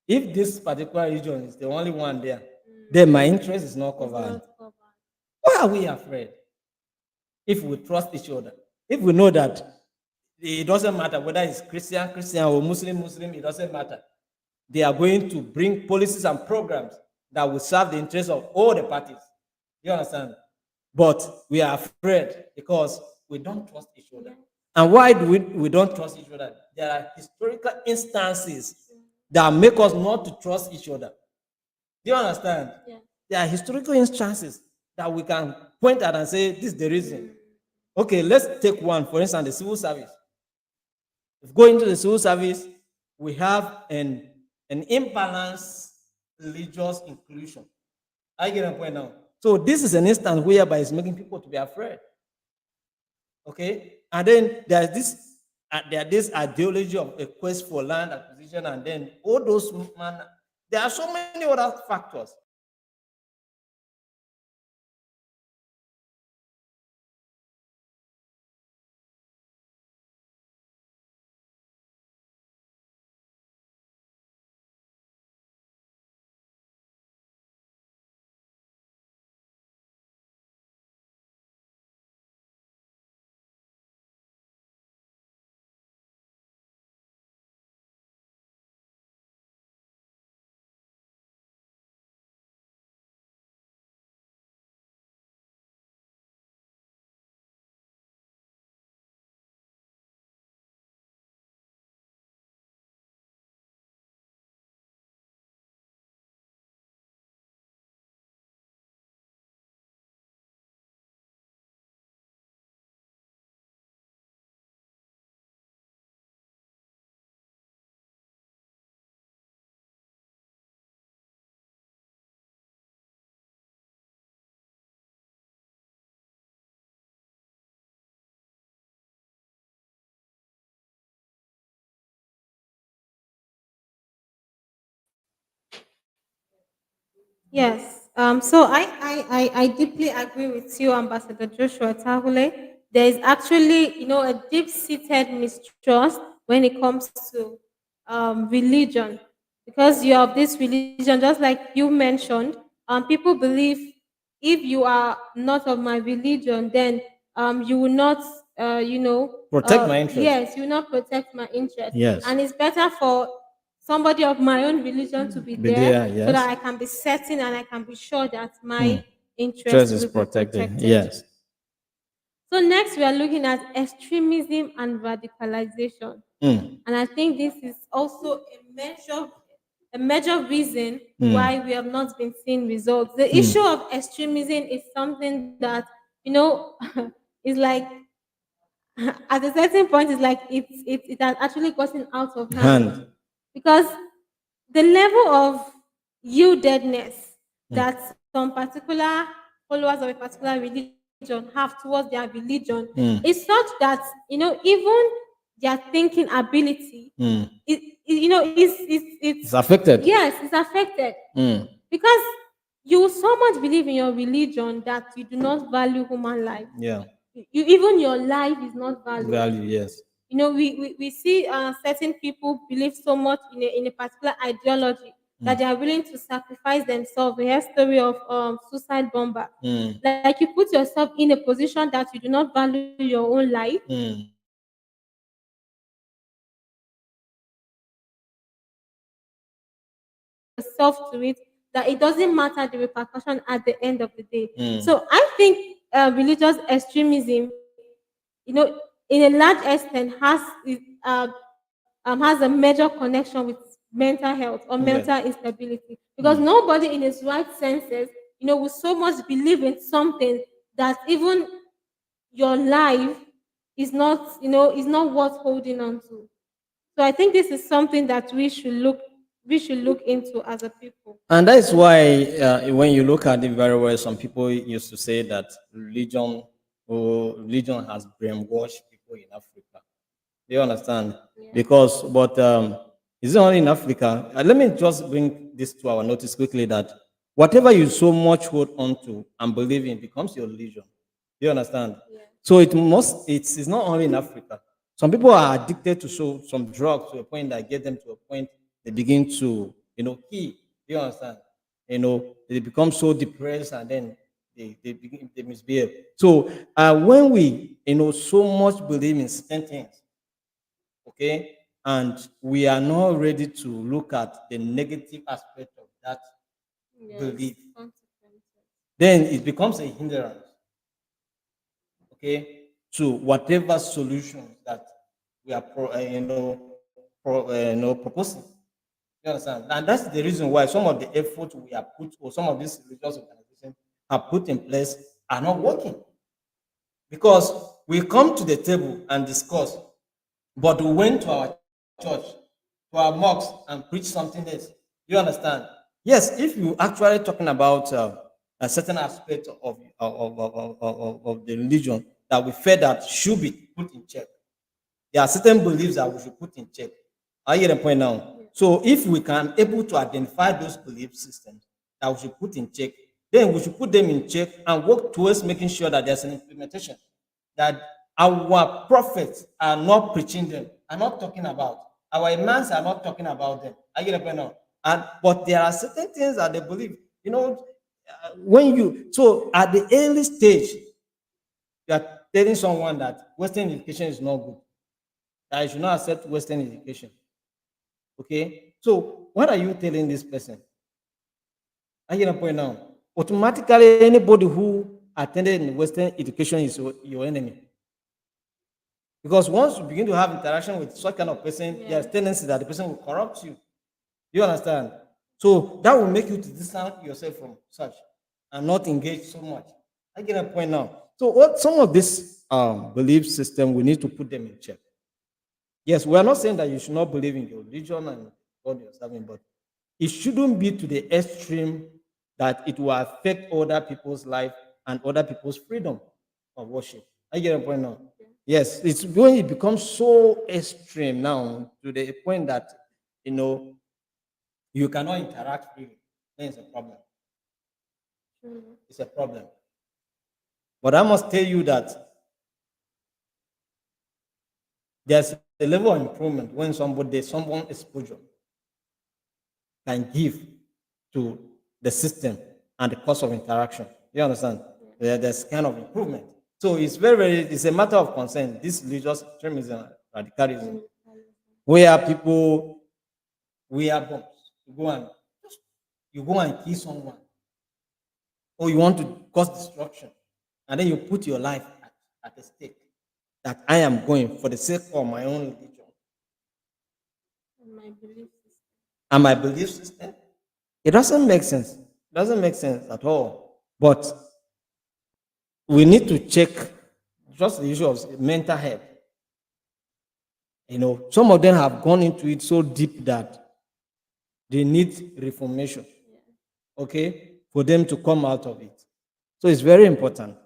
if this particular region is the only one there, then my interest is not It's covered. not covered. Why are we afraid? If we trust each other, if we know that it doesn't matter whether it's Christian or Muslim, it doesn't matter. They are going to bring policies and programs that will serve the interests of all the parties. You understand? But we are afraid because we don't trust each other. And why do we don't trust each other? There are historical instances that make us not to trust each other. Do you understand? Yeah. There are historical instances that we can point at and say, this is the reason. Okay, let's take one, for instance, the civil service. If going into the civil service, we have an imbalanced religious inclusion. I get a point now. So this is an instance whereby it's making people to be afraid. Okay, and then there's this ideology of a quest for land acquisition, and then all those there are so many other factors. Yes. So I deeply agree with you, Ambassador Joshua Tahule. There is actually, a deep-seated mistrust when it comes to religion, because you have this religion, just like you mentioned. People believe if you are not of my religion, then you will not, Protect my interest. yes, you will not protect my interest, Yes. and it's better for somebody of my own religion to be Be there there, so that yes. I can be certain and I can be sure that Hmm. my interest Interest is will be protected. protected. Yes. So next we are looking at extremism and radicalization. Hmm. And I think this is also a major reason Hmm. why we have not been seeing results. The issue of extremism is something that you know, it's like at a certain point, it's like it has actually gotten out of hand Hand. because the level of yieldedness Mm. that some particular followers of a particular religion have towards their religion Mm. is such that even their thinking ability, Mm. it's It's affected. yes, it's affected Mm. because you so much believe in your religion that you do not value human life. Yeah. You even your life is not valued. Value, yes. We see certain people believe so much in a particular ideology that Mm. they are willing to sacrifice themselves. We have story of suicide bomber. Mm. Like you put yourself in a position that you do not value your own life. Mm. Yourself to it, that it doesn't matter the repercussion at the end of the day. Mm. So I think religious extremism, you know, in a large extent has a major connection with mental health or Yes. mental instability because Mm. nobody in his right senses, will so much believe in something that even your life is not worth holding on to. So I think this is something that we should look into as a people. And that's why, when you look at it very well, some people used to say that religion has brainwashed people in Africa. Do you understand? Yeah. Because, but is it only in Africa? Let me just bring this to our notice quickly that whatever you so much hold on to and believe in becomes your religion. Do you understand? Yeah. So it's not only in Africa. Some people are addicted to some drugs to a point that get them to a point they begin to, kill. Do you understand? They become so depressed and then they misbehave. So when we, so much believe in certain things, okay, and we are not ready to look at the negative aspect of that Yes. belief, Consequences. then it becomes a hindrance, okay, to whatever solutions that we are proposing. You understand? And that's the reason why some of the efforts we have put, or some of these religious organizations have put in place, are not working, because we come to the table and discuss, but we went to our church, to our mosques, and preach something else. You understand? Yes, if you actually talking about a certain aspect of the religion that we feel that should be put in check, there are certain beliefs that we should put in check. I get the point now. So if we can able to identify those belief systems that we should put in check, then we should put them in check and work towards making sure that there's an implementation. That our prophets are not preaching them, are not talking about. Our imams are not talking about them. I get the point now. But there are certain things that they believe. When you so at the early stage, you are telling someone that Western education is not good, that I should not accept Western education. Okay? So what are you telling this person? I get a point now. Automatically, anybody who attended in Western education is your enemy. Because once you begin to have interaction with such kind of person, there's Yes. tendency that the person will corrupt you. You understand? So that will make you to distance yourself from such and not engage so much. I get a point now. So what some of this belief system, we need to put them in check. Yes, we are not saying that you should not believe in your religion and God you're serving, but it shouldn't be to the extreme that it will affect other people's life and other people's freedom of worship. I get a point now. Yes, it's when it becomes so extreme now to the point that you know you cannot interact freely. Then it's a problem. Mm. It's a problem. But I must tell you that there's a level of improvement when someone exposure can give to the system and the cost of interaction. You understand? There's kind of improvement. So it's it's a matter of concern. This religious extremism, radicalism, where people wear bombs, you go and kill someone, or you want to cause destruction, and then you put your life at stake. That I am going for the sake of my own religion And my belief system. and my belief system. It doesn't make sense. It doesn't make sense at all. But we need to check just the issue of mental health. Some of them have gone into it so deep that they need reformation, okay, for them to come out of it. So it's very important.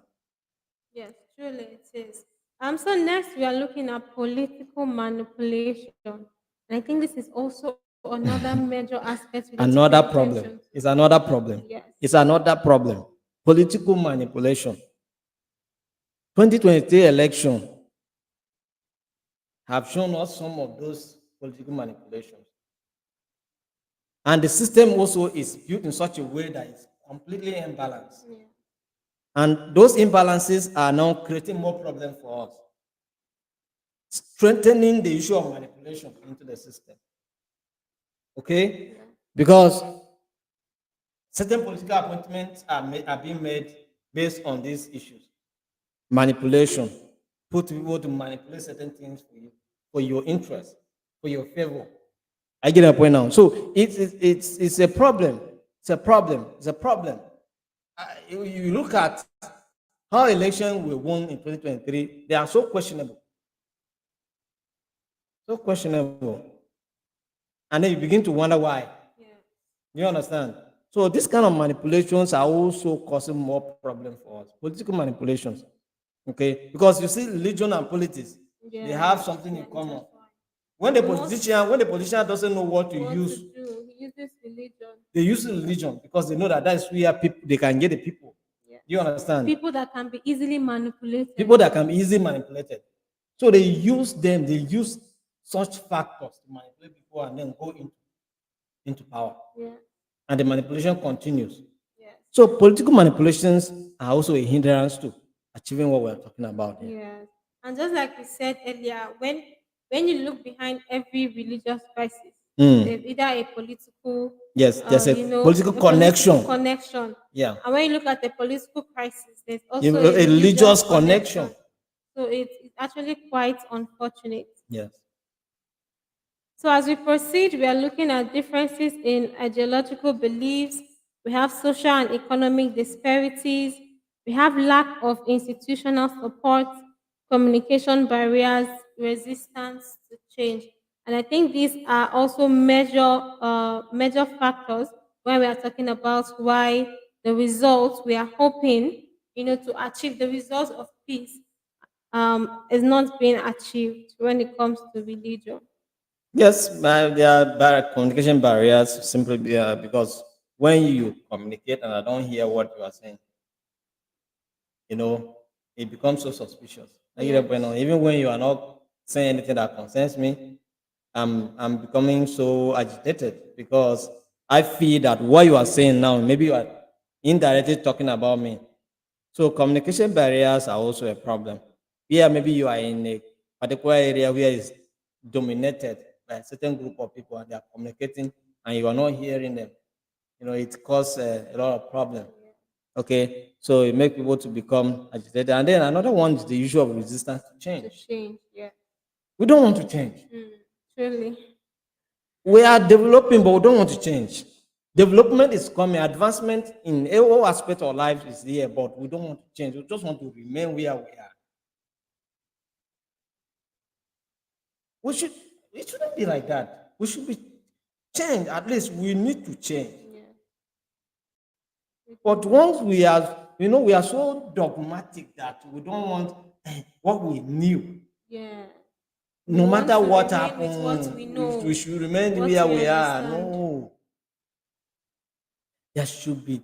Yes, truly it is. So next we are looking at political manipulation. And I think this is also another major aspect we need to pay Another attention problem. to. It's another problem. Yes. It's another problem. Political manipulation. 2023 election have shown us some of those political manipulations. And the system also is built in such a way that it's completely imbalanced. Yeah. And those imbalances are now creating more problems for us, strengthening the issue of manipulation into the system. Okay? Because certain political appointments are being made based on these issues. Manipulation. Put people to manipulate certain things for you, for your interest, for your favor. I get a point now. So it's a problem. It's a problem. It's a problem. You look at how elections were won in 2023, they are so questionable. So questionable. And then you begin to wonder why. Yeah. You understand? So this kind of manipulations are also causing more problem for us. Political manipulations. Okay? Because you see, religion and politics, they have something in common. When the politician doesn't know what to use, he uses religion. they use religion because they know that that's where people they can get the people. Yeah. You understand? People that can be easily manipulated. People that can be easily manipulated. So they use them, they use such factors to manipulate people and then go into power. Yeah. And the manipulation continues. Yes. So political manipulations are also a hindrance to achieving what we're talking about here. Yes. And just like we said earlier, when you look behind every religious crisis, there's either a political Yes, there's a political a connection. political connection. Yeah. And when you look at the political crisis, there's also A religious connection. So it's actually quite unfortunate. Yes. So as we proceed, we are looking at differences in ideological beliefs. We have social and economic disparities. We have lack of institutional support, communication barriers, resistance to change. And I think these are also major factors when we are talking about why the results we are hoping, to achieve the results of peace is not being achieved when it comes to religion. Yes, there are communication barriers simply because when you communicate and I don't hear what you are saying, it becomes so suspicious. Even when you are not saying anything that concerns me, I'm becoming so agitated because I feel that what you are saying now, maybe you are indirectly talking about me. So communication barriers are also a problem. Yeah, maybe you are in a particular area where it's dominated by a certain group of people and they are communicating and you are not hearing them. It causes a lot of problem. Okay, so it makes people to become agitated. And then another one is the issue of resistance to To change. change, yeah. We don't want to change. Truly. We are developing, but we don't want to change. Development is coming, advancement in all aspects of life is here, but we don't want to change. We just want to remain where we are. It shouldn't be like that. We should be changed. At least we need to change. Yeah. But once we are so dogmatic that we don't want what we knew. Yeah. No We want matter to what remain with happens, what we know, we should remain what where we we are. understand. No. There should be,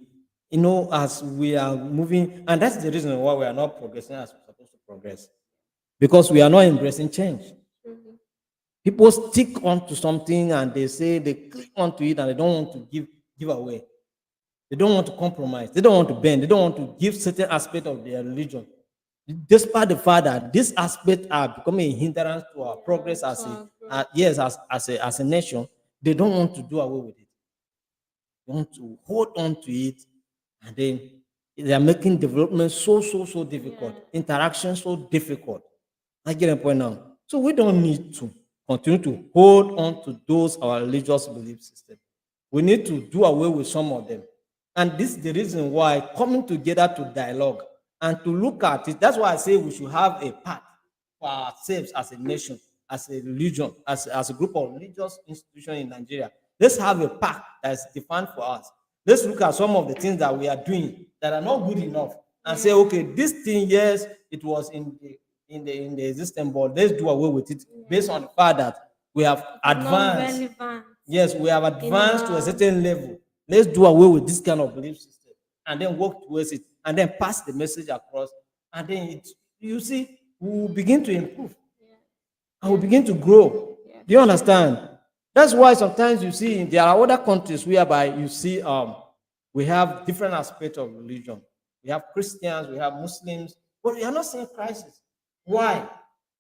as we are moving, and that's the reason why we are not progressing as we're supposed to progress. Because we are not embracing change. Truly. People stick onto something and they click onto it and they don't want to give away. They don't want to compromise. They don't want to bend. They don't want to give certain aspect of their religion. Despite the fact that this aspect are becoming a hindrance to our progress as a nation, they don't want to do away with it. They want to hold on to it, and then they are making development so difficult, interaction so difficult. I get a point now. So we don't need to continue to hold on to those our religious belief system. We need to do away with some of them. And this is the reason why coming together to dialogue and to look at it. That's why I say we should have a path for ourselves as a nation, as a religion, as a group of religious institutions in Nigeria. Let's have a path that is defined for us. Let's look at some of the things that we are doing that are not good enough and say, okay, this thing, yes, it was in the existence, but let's do away with it based on the fact that we have It's not advanced. relevant. Yes, we have advanced to a our- certain level. Let's do away with this kind of belief system and then work towards it and then pass the message across. And then you see, we will begin to improve and we begin to grow. Yeah. Do you understand? That's why sometimes you see there are other countries whereby you see we have different aspects of religion. We have Christians, we have Muslims, but we are not seeing crisis. Why?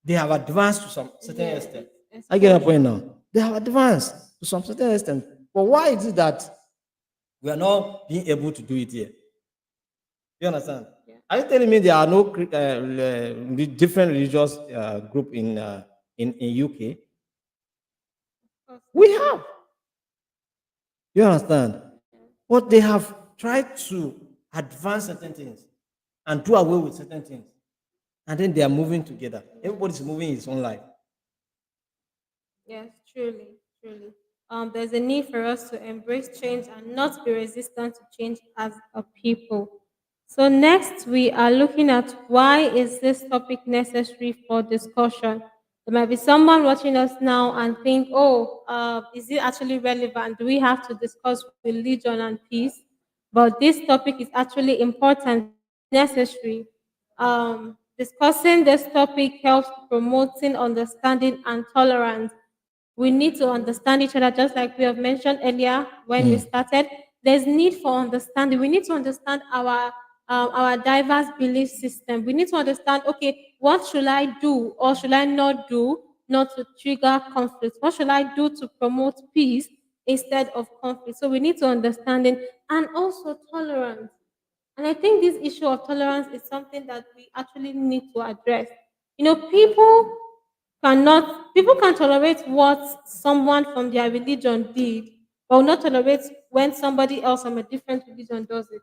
They have advanced to some certain Yeah. extent. I get a point now. They have advanced to some certain extent. But why is it that we are not being able to do it here? You understand? Yeah. Are you telling me there are no different religious group in UK? We have. You understand? But they have tried to advance certain things and do away with certain things. And then they are moving together. Everybody's moving his own life. Yes, truly, truly. There's a need for us to embrace change and not be resistant to change as a people. So next, we are looking at why is this topic necessary for discussion. There might be someone watching us now and think, oh, is it actually relevant? Do we have to discuss religion and peace? But this topic is actually important, necessary. Discussing this topic helps promoting understanding and tolerance. We need to understand each other, just like we have mentioned earlier when we started. There's need for understanding. We need to understand our diverse belief system. We need to understand, okay, what should I do or should I not do not to trigger conflict? What should I do to promote peace instead of conflict? So we need to understand it and also tolerance. And I think this issue of tolerance is something that we actually need to address. You know, people can tolerate what someone from their religion did, but will not tolerate when somebody else from a different religion does it.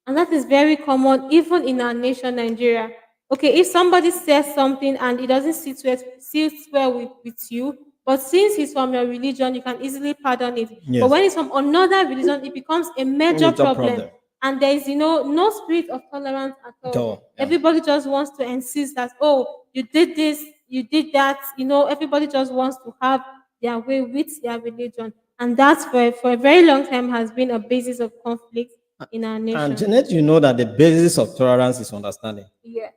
And that is very common even in our nation, Nigeria. Okay, if somebody says something and it doesn't sit well with you, but since he's from your religion, you can easily pardon it. But Yes. when it's from another religion, it becomes a major Major problem. problem. And there is, no spirit of tolerance at all. At all, yeah. Everybody just wants to insist that, oh, you did this, you did that. Everybody just wants to have their way with their religion. And that's for a very long time has been a basis of conflict in our nation. And Janet, you know that the basis of tolerance is understanding. Yeah,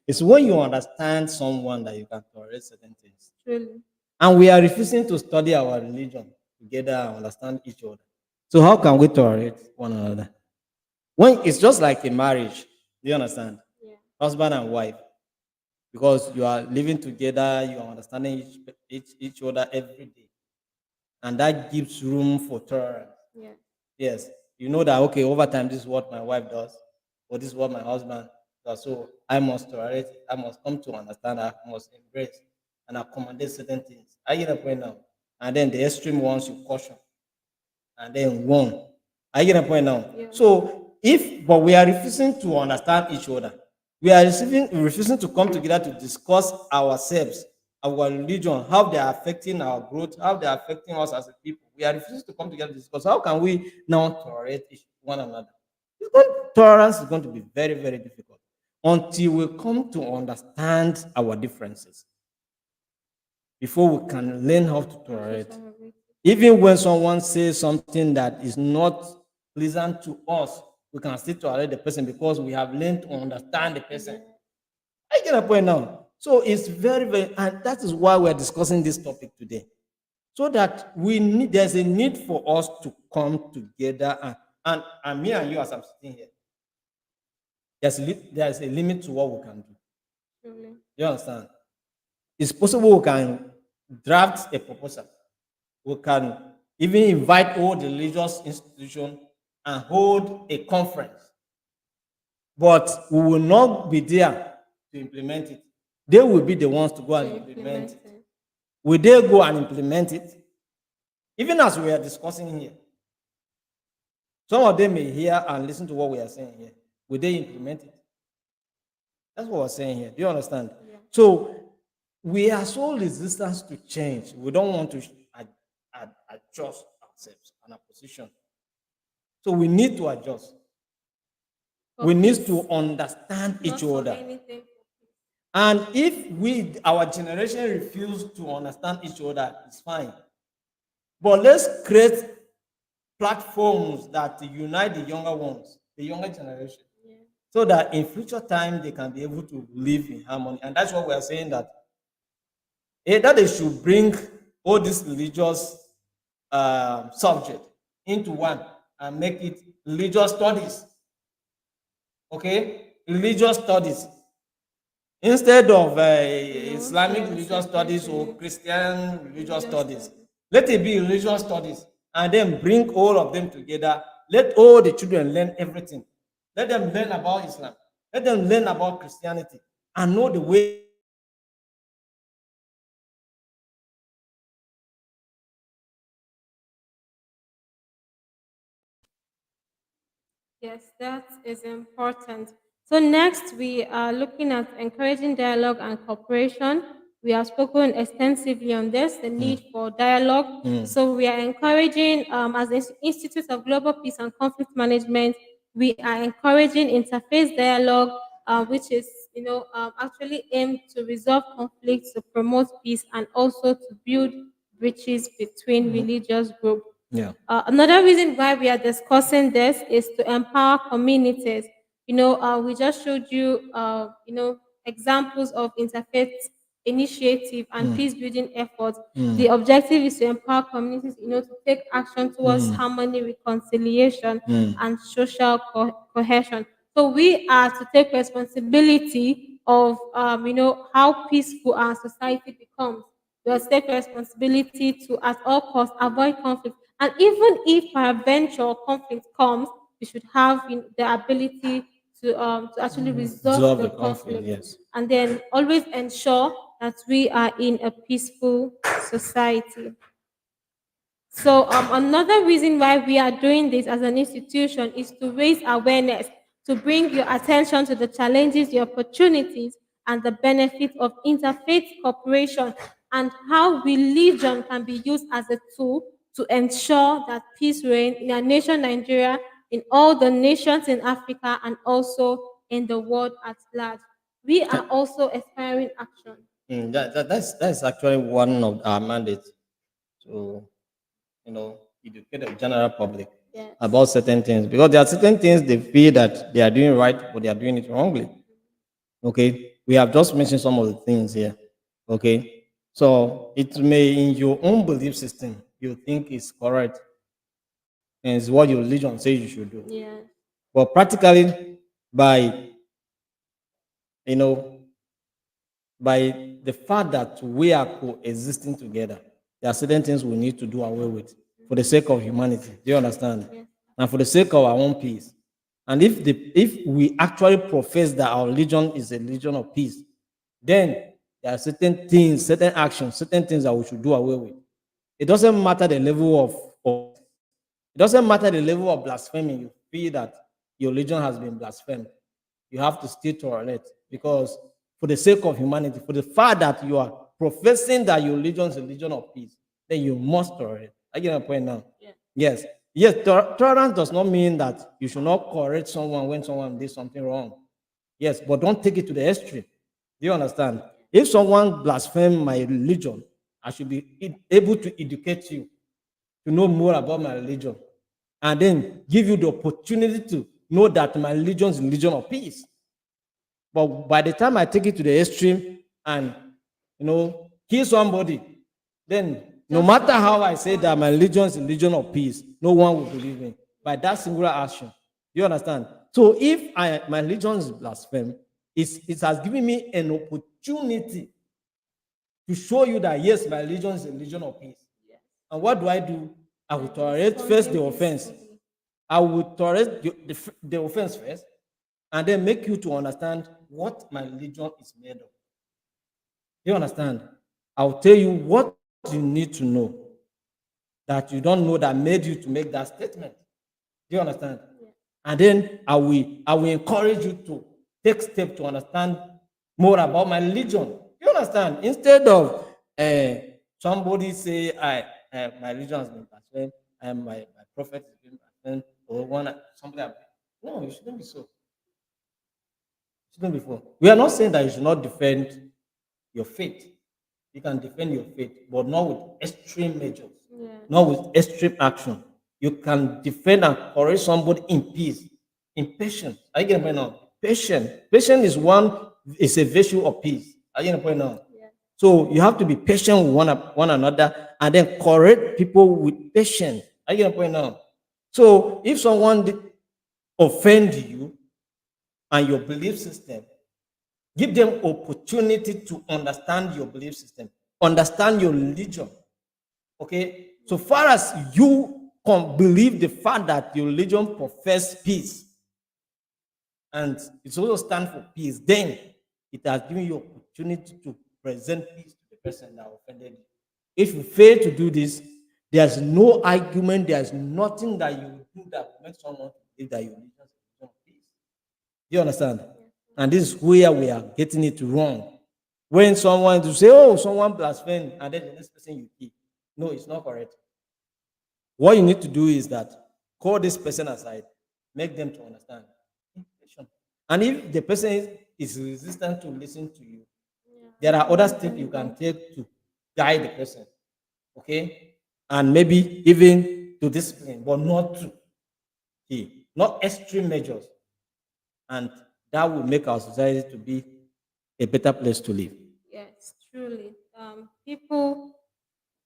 It's when you understand someone that you can tolerate certain things. truly. And we are refusing to study our religion together and understand each other. So how can we tolerate one another? When it's just like a marriage, do you understand? Yeah. Husband and wife. Because you are living together, you are understanding each other every day. And that gives room for tolerance. Yeah. Yes. You know that, okay, over time, this is what my wife does, or this is what my husband does. So I must tolerate it. I must come to understand. I must embrace and accommodate certain things. I get a point now. And then the extreme ones you caution. And then one. I get a point now. Yeah. So but we are refusing to understand each other. We are refusing to come together to discuss ourselves, our religion, how they are affecting our growth, how they are affecting us as a people. We are refusing to come together to discuss how can we now tolerate one another. Tolerance is going to be very, very difficult until we come to understand our differences before we can learn how to tolerate. Even when someone says something that is not pleasant to us, we can still tolerate the person because we have learned to understand the person. I get a point now. So it's very, very, and that is why we're discussing this topic today. So that there's a need for us to come together and me and you as I'm sitting here. There's a limit to what we can do. Truly. You understand? It's possible we can draft a proposal. We can even invite all the religious institutions and hold a conference. But we will not be there to implement it. They will be the ones to go and implement it. Will they go and implement it? Even as we are discussing here, some of them may hear and listen to what we are saying here. Will they implement it? That's what we're saying here. Do you understand? Yeah. So we are so resistant to change. We don't want to adjust ourselves and our position. So we need to adjust. For We need peace, to understand not each for other. anything. And if our generation refuse to understand each other, it's fine. But let's create platforms that unite the younger ones, the younger generation, Yeah. so that in future time they can be able to live in harmony. And that's what we are saying, that that they should bring all these religious subject into one and make it religious studies. Okay, religious studies instead of Islamic religious studies or Christian religious studies. Let it be religious studies, and then bring all of them together. Let all the children learn everything. Let them learn about Islam. Let them learn about Christianity and know the way. Yes, that is important. So next, we are looking at encouraging dialogue and cooperation. We have spoken extensively on this, the need for dialogue. So we are encouraging, as the Institute of Global Peace and Conflict Management, we are encouraging interfaith dialogue, which is, actually aimed to resolve conflicts, to promote peace, and also to build bridges between religious groups. Yeah. Another reason why we are discussing this is to empower communities. We just showed you, examples of interfaith initiative and peace building efforts. The objective is to empower communities, to take action towards harmony, reconciliation, and social cohesion. So we are to take responsibility of, how peaceful our society becomes. We must take responsibility to, at all costs, avoid conflict. And even if peradventure conflict comes, we should have, the ability to actually resolve Resolve the the conflict, conflict, yes. and then always ensure that we are in a peaceful society. So another reason why we are doing this as an institution is to raise awareness, to bring your attention to the challenges, the opportunities, and the benefits of interfaith cooperation, and how religion can be used as a tool to ensure that peace reigns in our nation, Nigeria, in all the nations in Africa, and also in the world at large. We are also aspiring action. That's actually one of our mandates to, educate the general public Yes. about certain things, because there are certain things they feel that they are doing right, but they are doing it wrongly. Okay, we have just mentioned some of the things here. Okay, so it may, in your own belief system, you think is correct and it's what your religion says you should do, Yeah. but practically, by you know by the fact that we are coexisting together, there are certain things we need to do away with for the sake of humanity. Do you understand? Yes. And for the sake of our own peace. And if we actually profess that our religion is a religion of peace, then there are certain things, certain actions, certain things that we should do away with. It doesn't matter the level of it doesn't matter the level of blasphemy you feel that your religion has been blasphemed. You have to still tolerate, because for the sake of humanity, for the fact that you are professing that your religion is a religion of peace, then you must tolerate. I get my point now. Yeah. Yes. Yes, tolerance does not mean that you should not correct someone when someone did something wrong. Yes, but don't take it to the extreme. Do you understand? If someone blasphemes my religion, I should be able to educate you to know more about my religion, and then give you the opportunity to know that my religion is a religion of peace. But by the time I take it to the extreme and kill somebody, then no Just matter to how prove I a say that point. my religion is a religion of peace, no one will believe me by that singular action. You understand? So if my religion is blasphemed, it has given me an opportunity to show you that yes, my religion is a religion of peace. Yes. And what do? I will By tolerate first the responding offense. peacefully. I will tolerate the offense first, and then make you to understand what my religion is made of. Do you understand? I'll tell you what you need to know that you don't know that made you to make that statement. Do you understand? Yeah. And then I will encourage you to take steps to understand more about my religion. You understand? Instead of somebody say my religion has been blasphemed, my prophet has been blasphemed, or one something like that. No, it shouldn't be so. It shouldn't be so. We are not saying that you should not defend your faith. You can defend your faith, but not with extreme measures, Yeah. not with extreme action. You can defend and correct somebody in peace, in patience. Are you getting the point now? Patience. Patience is a virtue of peace. Are you getting the point now? Yeah. So you have to be patient with one another and then correct people with patience. Are you getting the point now? So if someone offend you and your belief system, give them opportunity to understand your belief system, understand your religion. Okay? So far as you can believe the fact that your religion profess peace and it also stands for peace, then it has given you opportunity to present peace to the person that offended you. If you fail to do this, there's no argument, there's nothing that you do that will make someone believe that your religion is a religion of peace. Do you understand? And this is where we are getting it wrong. When someone to say, oh, someone blasphemed, and then the next person you kill. No, it's not correct. What you need to do is that call this person aside, make them to understand. And if the person is resistant to listen to you, there are other steps you can take to guide the person. Okay? And maybe even to discipline, but not to kill. Not extreme measures. And that will make our society to be a better place to live. Yes, truly. People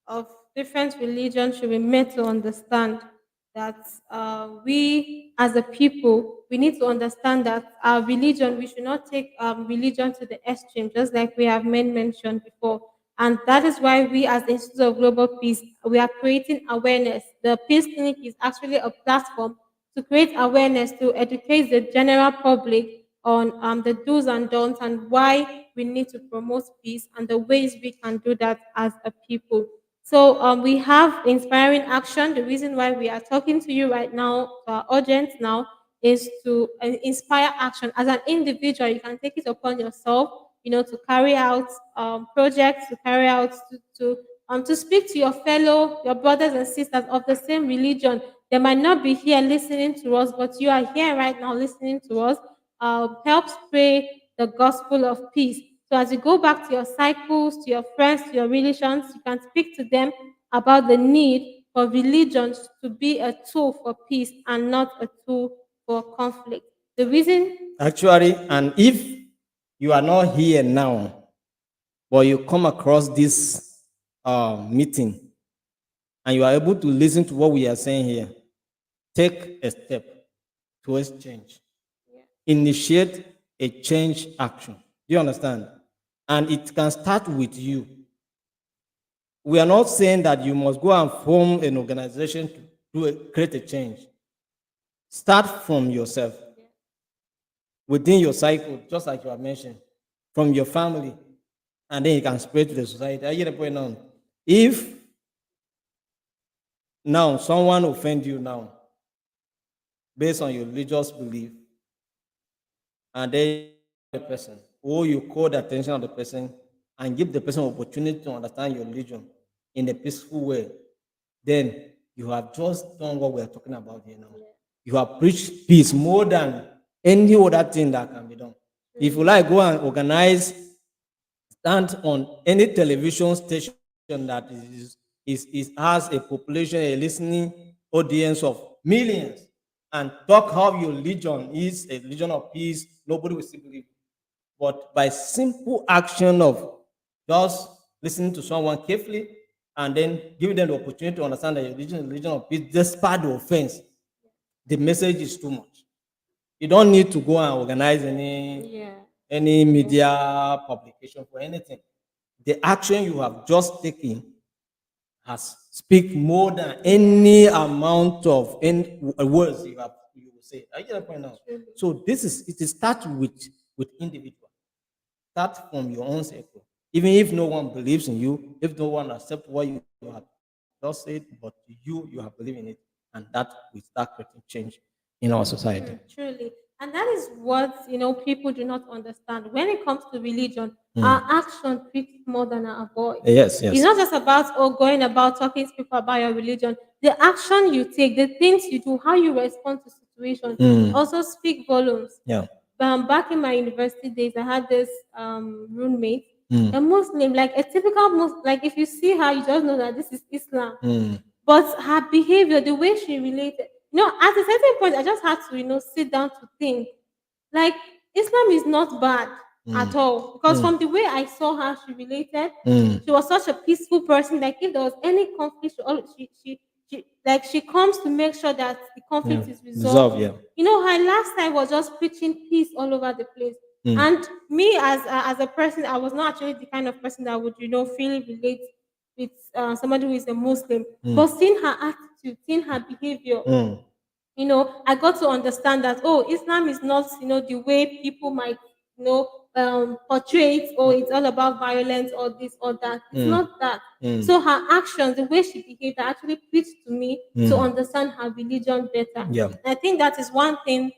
of different religions should be made to understand that we as a people we need to understand that our religion we should not take religion to the extreme just like we have mentioned before, and that is why we as the Institute of Global Peace we are creating awareness. The Peace Clinic is actually a platform to create awareness to educate the general public on the do's and don'ts and why we need to promote peace and the ways we can do that as a people. So we have inspiring action. The reason why we are talking to you right now, to our audience now, is to inspire action. As an individual, you can take it upon yourself, to carry out projects, to carry out to speak to your fellow, your brothers and sisters of the same religion. They might not be here listening to us, but you are here right now listening to us. Help spread the gospel of peace. So as you go back to your cycles, to your friends, to your relations, you can speak to them about the need for religions to be a tool for peace and not a tool for conflict. The reason, Actually, and if you are not here now, but you come across this meeting and you are able to listen to what we are saying here, take a step towards change. Initiate a change action. Do you understand? And it can start with you. We are not saying that you must go and form an organization to create a change. Start from yourself, within your cycle, just like you have mentioned, from your family, and then you can spread to the society. I get the point now. If now someone offend you now, based on your religious belief, and then the person, or you call the attention of the person and give the person opportunity to understand your religion in a peaceful way, then you have just done what we are talking about here now. You have preached peace more than any other thing that can be done. If you like, go and organize, stand on any television station that has a population, a listening audience of millions, and talk how your religion is a religion of peace, nobody will still believe. But by simple action of just listening to someone carefully and then giving them the opportunity to understand that your religion is a religion of peace, despite the offense, the message is too much. You don't need to go and organize yeah, any media publication for anything. The action you have just taken has speak more than any amount of any words you will say. I get the point now. So it starts with individual. Start from your own circle. Even if no one believes in you, if no one accepts what you have just said, but you have believed in it, and that will start creating change in our society. Truly. And that is what, people do not understand. When it comes to religion, our Mm. action speaks more than our voice. Yes, It's yes. not just about going about talking to people about your religion. The action you take, the things you do, how you respond to situations Mm. also speak volumes. Yeah. Back in my university days, I had this roommate, Mm. a Muslim, like a typical Muslim. Like if you see her, you just know that this is Islam. Mm. But her behavior, the way she related, at a certain point, I just had to, sit down to think. Like, Islam is not bad at Mm. all. Because Mm. from the way I saw her, she related, Mm. she was such a peaceful person. Like, if there was any conflict, she comes to make sure that the Yeah. conflict is Dissolve, resolved. yeah. Her last time was just preaching peace all over the place. Mm. And me, as a person, I was not actually the kind of person that would, feel relate with somebody who is a Muslim. Mm. But seeing her attitude, seeing her behavior, Mm. I got to understand that, Islam is not, the way people might, portray it, or it's all about violence or this or that. It's Mm. not that. Mm. So her actions, the way she behaved, actually preached to me to Mm. understand her religion better. Yeah. I think that is one thing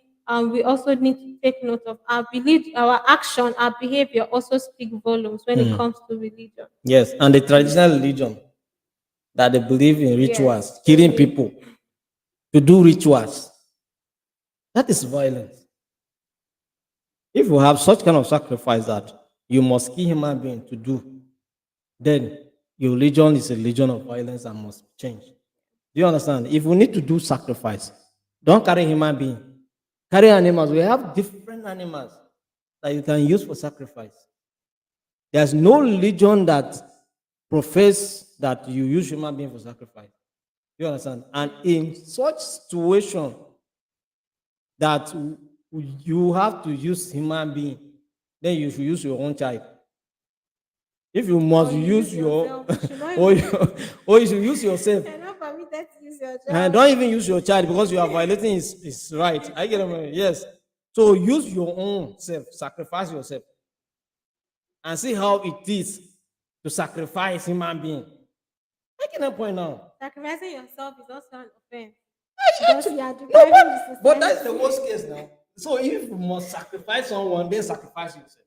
we also need to take note of. Our belief, our action, our behavior also speak volumes when it Mm. comes to religion. Yes. And the traditional religion that they believe in Yes, rituals, killing truly. people to do rituals, that is violence. If you have such kind of sacrifice that you must kill human being to do, then your religion is a religion of violence and must change. Do you understand? If we need to do sacrifice, don't carry human being. Carry animals. We have different animals that you can use for sacrifice. There's no religion that profess that you use human being for sacrifice. You understand? And in such situation that you have to use human being, then you should use your own child. If you Or must you use use your yourself. You should not or even. you should use yourself. You're not permitted to use your And job. don't even use your child because you are violating his right. I get it. Yes. So use your own self, sacrifice yourself, and see how it is to sacrifice human being. I cannot point now. Sacrificing yourself is also an offense because Actually, you are no, depriving the but that's the society. worst case now. So if you must sacrifice someone, then sacrifice yourself.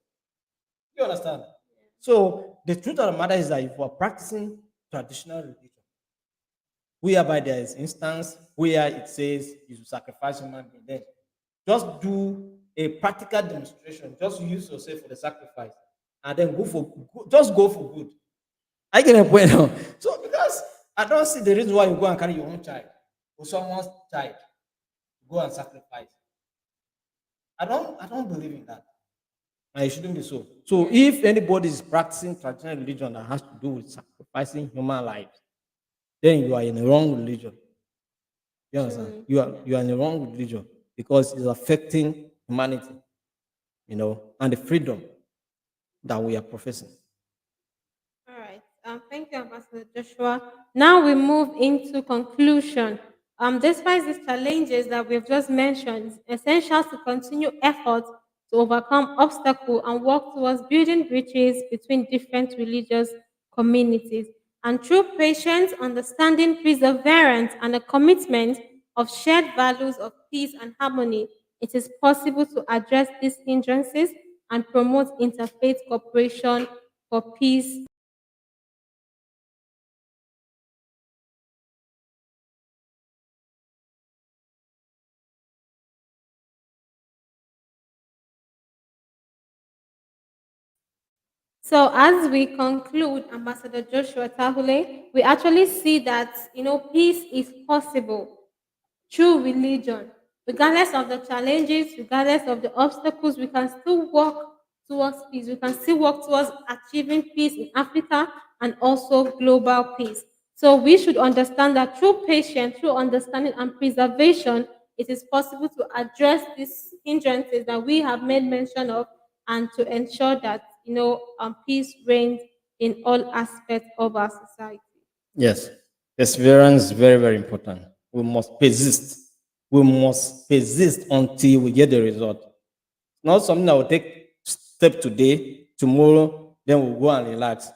You understand? So the truth of the matter is that if we are practicing traditional religion, whereby there is instance where it says you should sacrifice human being, then just do a practical demonstration. Just use yourself for the sacrifice, and then just go for good. I get a point now. So because I don't see the reason why you go and carry your own child or someone's child to go and sacrifice. I don't believe in that. And it shouldn't be so. So if anybody is practicing traditional religion that has to do with sacrificing human lives, then you are in the wrong religion. You understand? Truly. You are in the wrong religion because it's affecting humanity, and the freedom that we are professing. All right. Thank you, Ambassador Joshua. Now we move into conclusion. Despite these challenges that we've just mentioned, it's essential to continue efforts to overcome obstacles and work towards building bridges between different religious communities. And through patience, understanding, perseverance, and a commitment of shared values of peace and harmony, it is possible to address these hindrances and promote interfaith cooperation for peace. So, as we conclude, Ambassador Joshua Tahule, we actually see that peace is possible through religion. Regardless of the challenges, regardless of the obstacles, we can still work towards peace. We can still work towards achieving peace in Africa and also global peace. So we should understand that through patience, through understanding and preservation, it is possible to address these hindrances that we have made mention of and to ensure that peace reigns in all aspects of our society. Yes, perseverance is very, very important. We must persist. We must persist until we get the result. Not something that will take step today, tomorrow, then we'll go and relax.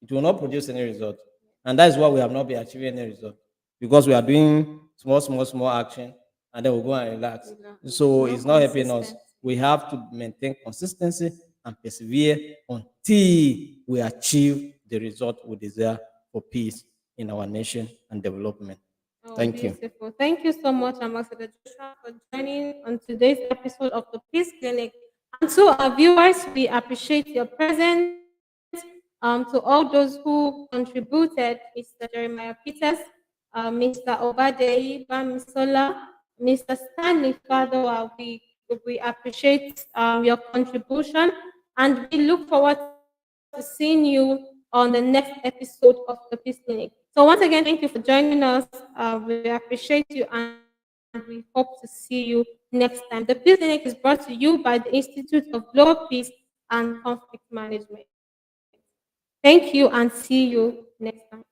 It will not produce any result. And that is why we have not been achieving any result. Because we are doing small, small, small action. and then we'll go and relax. Relax. So No it's not helping us. consistency. We have to maintain consistency and persevere until we achieve the result we desire for peace in our nation and development. Oh, Thank you. beautiful. Thank you so much, Ambassador Joshua, for joining on today's episode of the Peace Clinic. And to our viewers, we appreciate your presence. To all those who contributed, Mr. Jeremiah Peters, Mr. Obadei Bamisola, Mr. Stanley Fadoa, we appreciate your contribution, and we look forward to seeing you on the next episode of the Peace Clinic. So once again, thank you for joining us. We appreciate you, and we hope to see you next time. The Peace Clinic is brought to you by the Institute of Global Peace and Conflict Management. Thank you, and see you next time.